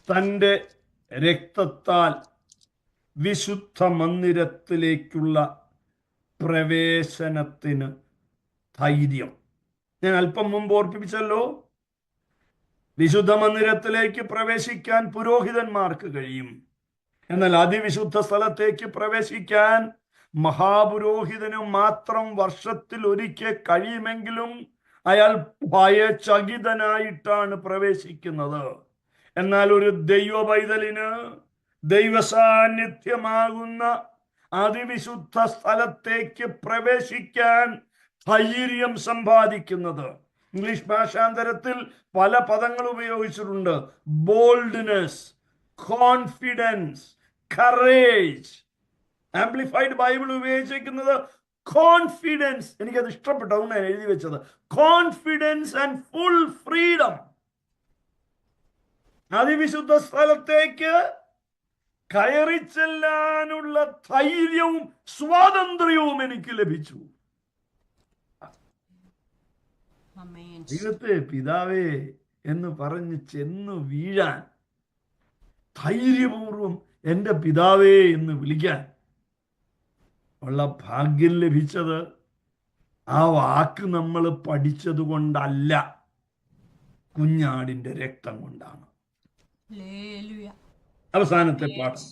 തൻ്റെ രക്തത്താൽ വിശുദ്ധ മന്ദിരത്തിലേക്കുള്ള പ്രവേശനത്തിന് ധൈര്യം. ഞാൻ അല്പം മുമ്പ് ഓർപ്പിച്ചല്ലോ, വിശുദ്ധ മന്ദിരത്തിലേക്ക് പ്രവേശിക്കാൻ പുരോഹിതന്മാർക്ക് കഴിയും. എന്നാൽ അതിവിശുദ്ധ സ്ഥലത്തേക്ക് പ്രവേശിക്കാൻ മഹാപുരോഹിതന് മാത്രം വർഷത്തിൽ ഒരിക്കൽ കഴിയുമെങ്കിലും അയാൾ ഭയചകിതനായിട്ടാണ് പ്രവേശിക്കുന്നത്. എന്നാൽ ഒരു ദൈവ പൈതലിന് ദൈവസാന്നിധ്യമാകുന്ന അതിവിശുദ്ധ സ്ഥലത്തേക്ക് പ്രവേശിക്കാൻ ധൈര്യം സമ്പാദിക്കുന്നത്. ഇംഗ്ലീഷ് ഭാഷാന്തരത്തിൽ പല പദങ്ങൾ ഉപയോഗിച്ചിട്ടുണ്ട്. Boldness, confidence, courage. Amplified Bible ഉപയോഗിച്ചിരിക്കുന്നത് കോൺഫിഡൻസ്. എനിക്കത് ഇഷ്ടപ്പെട്ടു, അതുകൊണ്ട് ഞാൻ എഴുതി വെച്ചത്. Confidence and full freedom. അതിവിശുദ്ധ സ്ഥലത്തേക്ക് കയറി ചെല്ലാനുള്ള ധൈര്യവും സ്വാതന്ത്ര്യവും എനിക്ക് ലഭിച്ചു. ദൈവത്തെ പിതാവേ എന്ന് പറഞ്ഞ് ചെന്ന് വീഴാൻ, ധൈര്യപൂർവം എൻ്റെ പിതാവേ എന്ന് വിളിക്കാൻ ഉള്ള ഭാഗ്യം ലഭിച്ചത് ആ വാക്ക് നമ്മൾ പഠിച്ചത് കൊണ്ടല്ല, കുഞ്ഞാടിന്റെ രക്തം കൊണ്ടാണ്.
ഹല്ലേലൂയ.
അവസാനത്തെ പാഠം,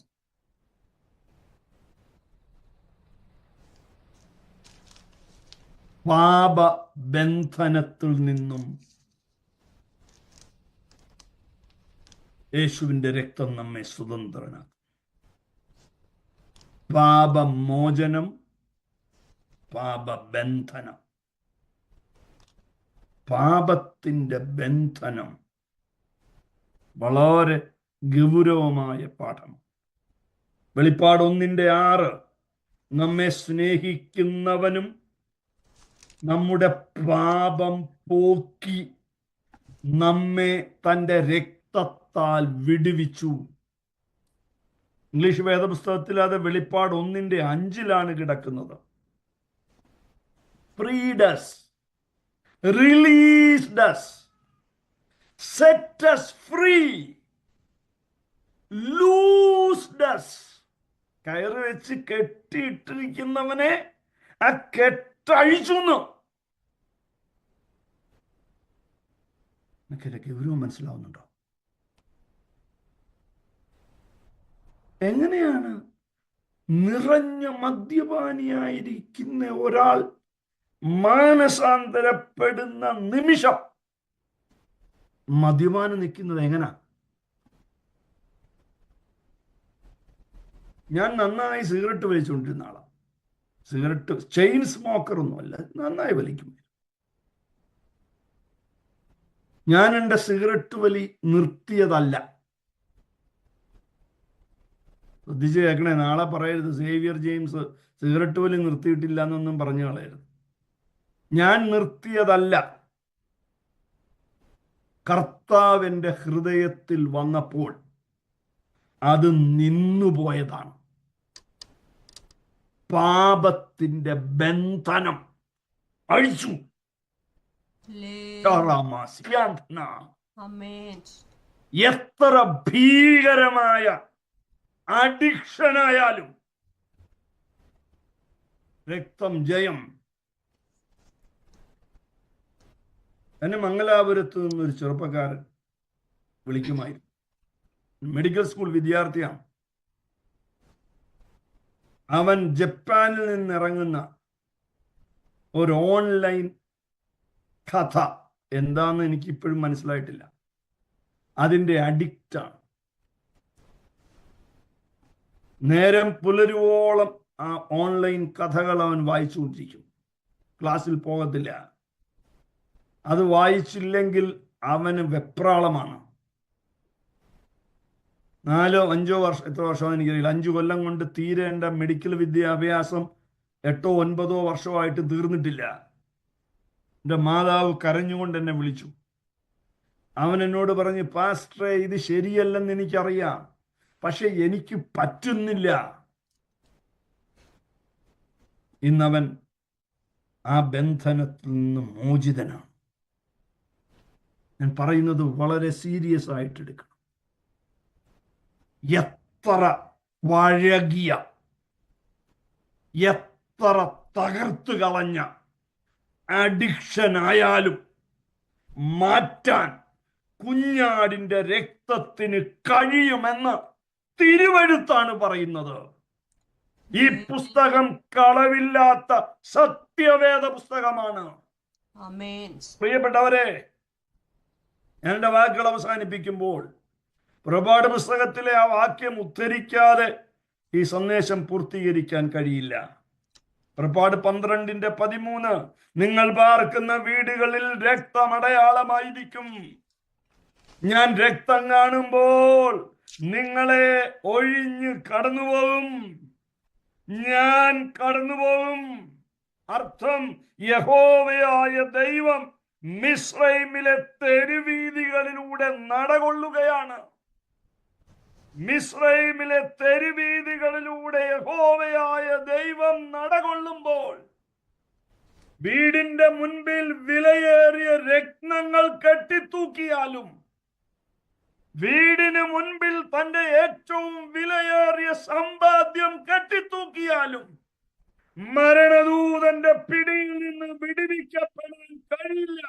പാപബന്ധനത്തിൽ നിന്നും യേശുവിന്റെ രക്തം നമ്മെ സ്വതന്ത്രനാക്കും. പാപമോചനം, പാപബന്ധനം, പാപത്തിന്റെ ബന്ധനം വളരെ ഗൗരവമായ പാഠം. വെളിപ്പാട് 1:6 നമ്മെ സ്നേഹിക്കുന്നവനും നമ്മുടെ പാപം പോക്കി നമ്മെ തന്റെ രക്തത്താൽ വിടുവിച്ചു. ഇംഗ്ലീഷ് വേദപുസ്തകത്തിൽ അത് വെളിപ്പാട് 1:5 കിടക്കുന്നത്. Freed us, released us, set us free, loosed us. കയറ് വെച്ച് കെട്ടിയിട്ടിരിക്കുന്നവനെ ആ കെട്ടഴിച്ചു. എനിക്കതിന്റെ ഗൗരവം മനസ്സിലാവുന്നുണ്ടോ? എങ്ങനെയാണ് നിറഞ്ഞ മദ്യപാനിയായിരിക്കുന്ന ഒരാൾ മാനസാന്തരപ്പെടുന്ന നിമിഷം മദ്യപാനം നിൽക്കുന്നത് എങ്ങനാ? ഞാൻ നന്നായി സിഗരറ്റ് വലിച്ചുകൊണ്ടിരുന്ന ആളാണ്. സിഗരറ്റ് ചെയിൻ സ്മോക്കർ ഒന്നുമല്ല, നന്നായി വലിക്കും. ഞാൻ എൻ്റെ സിഗരറ്റ് വലി നിർത്തിയതല്ല. ശ്രദ്ധിച്ച് കേൾക്കണേ, നാളെ പറയരുത് സേവിയർ ജെയിംസ് സിഗരറ്റ് വലി നിർത്തിയിട്ടില്ല എന്നൊന്നും പറഞ്ഞു കളയരുത്. ഞാൻ നിർത്തിയതല്ല, കർത്താവിൻ്റെ ഹൃദയത്തിൽ വന്നപ്പോൾ അത് നിന്നുപോയതാണ്. പാപത്തിന്റെ ബന്ധനം അഴിച്ചു. എത്ര ഭീകരമായ അഡിക്ഷനായാലും രക്തം ജയം. എന്നെ മംഗലാപുരത്ത് നിന്നൊരു ചെറുപ്പക്കാരൻ വിളിക്കുമായിരുന്നു. മെഡിക്കൽ സ്കൂൾ വിദ്യാർത്ഥിയാണ്. അവൻ ജപ്പാനിൽ നിന്നിറങ്ങുന്ന ഒരു ഓൺലൈൻ കഥ എന്താന്ന് എനിക്ക് ഇപ്പോഴും മനസ്സിലായിട്ടില്ല. അതിൻ്റെ അഡിക്റ്റാണ്. നേരം പുലരുവോളം ആ ഓൺലൈൻ കഥകൾ അവൻ വായിച്ചുകൊണ്ടിരിക്കും. ക്ലാസ്സിൽ പോകത്തില്ല. അത് വായിച്ചില്ലെങ്കിൽ അവന് വെപ്രാളമാണ്. 4-5 വർഷം, എത്ര വർഷം എനിക്കറിയില്ല, 5 കൊല്ലം കൊണ്ട് തീരേണ്ട മെഡിക്കൽ വിദ്യാഭ്യാസം 8-9 വർഷമായിട്ട് തീർന്നിട്ടില്ല. എൻ്റെ മാതാവ് കരഞ്ഞുകൊണ്ട് എന്നെ വിളിച്ചു. അവൻ എന്നോട് പറഞ്ഞു, പാസ്റ്ററെ, ഇത് ശരിയല്ലെന്ന് എനിക്കറിയാം, പക്ഷെ എനിക്ക് പറ്റുന്നില്ല. ഇന്നവൻ ആ ബന്ധനത്തിൽ നിന്ന് മോചിതനാണ്. ഞാൻ പറയുന്നത് വളരെ സീരിയസ് ആയിട്ട് എടുക്കണം. എത്ര പഴകിയ, എത്ര തകർത്തു കളഞ്ഞ അഡിക്ഷൻ ആയാലും മാറ്റാൻ കുഞ്ഞാടിന്റെ രക്തത്തിന് കഴിയുമെന്ന് തിരുവെഴുത്താണ് പറയുന്നത്. ഈ പുസ്തകം കളവില്ലാത്ത സത്യവേദ പുസ്തകമാണ്. പ്രിയപ്പെട്ടവരെ, ഞാൻ എൻ്റെ വാക്കുകൾ അവസാനിപ്പിക്കുമ്പോൾ പുറപ്പാട് പുസ്തകത്തിലെ ആ വാക്യം ഉദ്ധരിക്കാതെ ഈ സന്ദേശം പൂർത്തീകരിക്കാൻ കഴിയില്ല. പുറപ്പാട് 12:13 നിങ്ങൾ പാർക്കുന്ന വീടുകളിൽ രക്തമടയാളമായിരിക്കും. ഞാൻ രക്തം കാണുമ്പോൾ നിങ്ങളെ ഒഴിഞ്ഞ് കടന്നുപോകും, ഞാൻ കടന്നുപോകും. അർത്ഥം, യഹോവയായ ദൈവം മിസ്രൈമിലെ തെരുവീതികളിലൂടെ നടകൊള്ളുകയാണ്. മിസ്രൈമിലെ തെരുവീതികളിലൂടെ യഹോവയായ ദൈവം നടകൊള്ളുമ്പോൾ വീടിന്റെ മുൻപിൽ വിലയേറിയ രത്നങ്ങൾ കെട്ടിത്തൂക്കിയാലും, വീടിന് മുൻപിൽ തന്റെ ഏറ്റവും വിലയേറിയ സമ്പാദ്യം കെട്ടിത്തൂക്കിയാലും മരണദൂതന്റെ പിടിയിൽ നിന്ന് വിടുവിക്കപ്പെടാൻ കഴിയില്ല.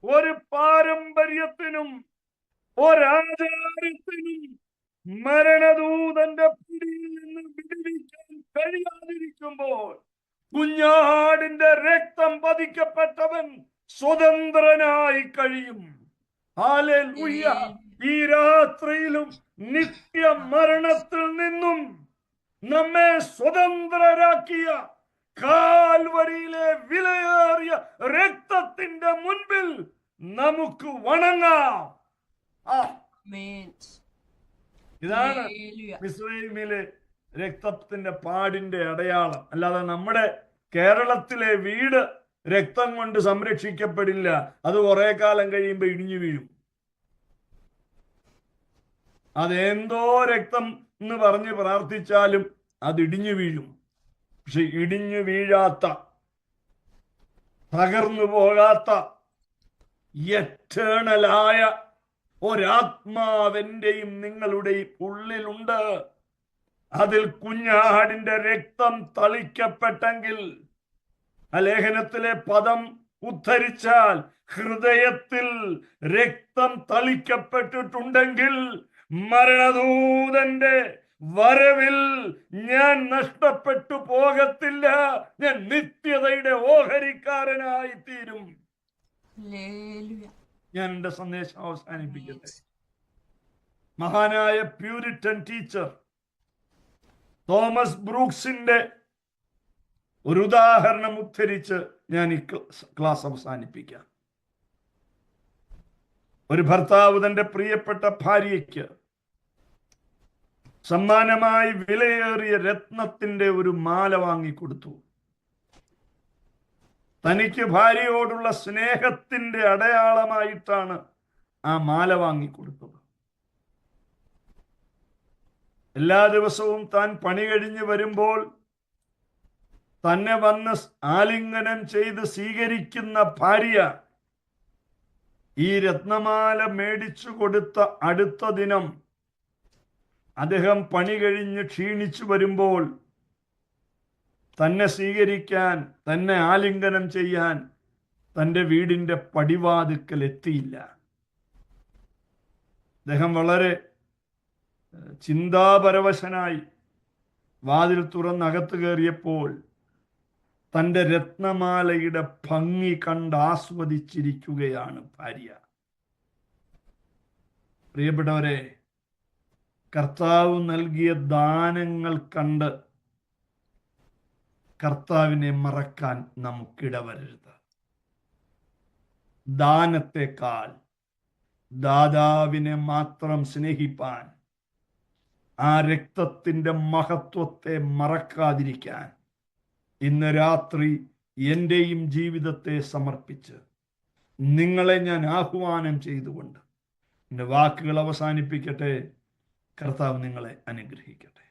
ഒരു പാരമ്പര്യത്തിനും ഒരാചാരത്തിനും മരണദൂതന്റെ പിടിയിൽ നിന്ന് വിടുവിക്കാൻ കഴിയാതിരിക്കുമ്പോൾ കുഞ്ഞാടിന്റെ രക്തം പതിക്കപ്പെട്ടവൻ സ്വതന്ത്രനായി കഴിയും. ഹല്ലേലൂയ. ഈ രാത്രിയിലും നിത്യ മരണത്തിൽ നിന്നും നമ്മെ സ്വതന്ത്രരാക്കിയ കാൽവരിയിലെ വിലയേറിയ രക്തത്തിന്റെ മുൻപിൽ നമുക്ക് വണങ്ങാം. ഇതാണ് മിസ്രയീമിലെ രക്തത്തിന്റെ പാടിന്റെ അടയാളം. അല്ലാതെ നമ്മുടെ കേരളത്തിലെ വീട് രക്തം കൊണ്ട് സംരക്ഷിക്കപ്പെടില്ല. അത് കുറെ കാലം കഴിയുമ്പോ ഇടിഞ്ഞു വീഴും. അതെന്തോ രക്തം എന്ന് പറഞ്ഞ് പ്രാർത്ഥിച്ചാലും അത് ഇടിഞ്ഞു വീഴും. പക്ഷെ ഇടിഞ്ഞു വീഴാത്ത, തകർന്നു പോകാത്ത എറ്റേണലായ ഒരാത്മാവെന്റെയും നിങ്ങളുടെയും ഉള്ളിലുണ്ട്. അതിൽ കുഞ്ഞാടിന്റെ രക്തം തളിക്കപ്പെട്ടെങ്കിൽ, ആ ലേഖനത്തിലെ പദം ഉദ്ധരിച്ചാൽ, ഹൃദയത്തിൽ രക്തം തളിക്കപ്പെട്ടിട്ടുണ്ടെങ്കിൽ മരണദൂതന്റെ വരവിൽ ഞാൻ നഷ്ടപ്പെട്ടു പോകത്തില്ല. ഞാൻ നിത്യതയുടെ ഓഹരിക്കാരനായി തീരും. ഞാൻ എന്റെ സന്ദേശം അവസാനിപ്പിക്കട്ടെ. മഹാനായ പ്യൂരിറ്റൻ ടീച്ചർ തോമസ് ബ്രൂക്സിന്റെ ഒരു ഉദാഹരണം ഉദ്ധരിച്ച് ഞാൻ ഈ ക്ലാസ് അവസാനിപ്പിക്കാം. ഒരു ഭർത്താവ് തന്റെ പ്രിയപ്പെട്ട ഭാര്യയ്ക്ക് സമ്മാനമായി വിലയേറിയ രത്നത്തിന്റെ ഒരു മാല വാങ്ങിക്കൊടുത്തു. തനിക്ക് ഭാര്യയോടുള്ള സ്നേഹത്തിന്റെ അടയാളമായിട്ടാണ് ആ മാല വാങ്ങിക്കൊടുത്തത്. എല്ലാ ദിവസവും താൻ പണി കഴിഞ്ഞ് വരുമ്പോൾ തന്നെ വന്ന് ആലിംഗനം ചെയ്ത് സ്വീകരിക്കുന്ന ഭാര്യ ഈ രത്നമാല മേടിച്ചു കൊടുത്ത അടുത്ത ദിനം അദ്ദേഹം പണി കഴിഞ്ഞ് ക്ഷീണിച്ചു വരുമ്പോൾ തന്നെ സ്വീകരിക്കാൻ, തന്നെ ആലിംഗനം ചെയ്യാൻ തൻ്റെ വീടിൻ്റെ പടിവാതിക്കൽ എത്തിയില്ല. അദ്ദേഹം വളരെ ചിന്താപരവശനായി വാതിൽ തുറന്നകത്ത് കയറിയപ്പോൾ തൻ്റെ രത്നമാലയുടെ ഭംഗി കണ്ട് ആസ്വദിച്ചിരിക്കുകയാണ് ഭാര്യ. പ്രിയപ്പെട്ടവരെ, കർത്താവ് നൽകിയ ദാനങ്ങൾ കണ്ട് കർത്താവിനെ മറക്കാൻ നമുക്കിടവരരുത്. ദാനത്തെക്കാൾ ദാതാവിനെ മാത്രം സ്നേഹിപ്പാൻ, ആ രക്തത്തിന്റെ മഹത്വത്തെ മറക്കാതിരിക്കാൻ ഇന്ന് രാത്രി എൻ്റെയും ജീവിതത്തെ സമർപ്പിച്ച് നിങ്ങളെ ഞാൻ ആഹ്വാനം ചെയ്തുകൊണ്ട് എൻ്റെ വാക്കുകൾ അവസാനിപ്പിക്കട്ടെ. കർത്താവ് നിങ്ങളെ അനുഗ്രഹിക്കട്ടെ.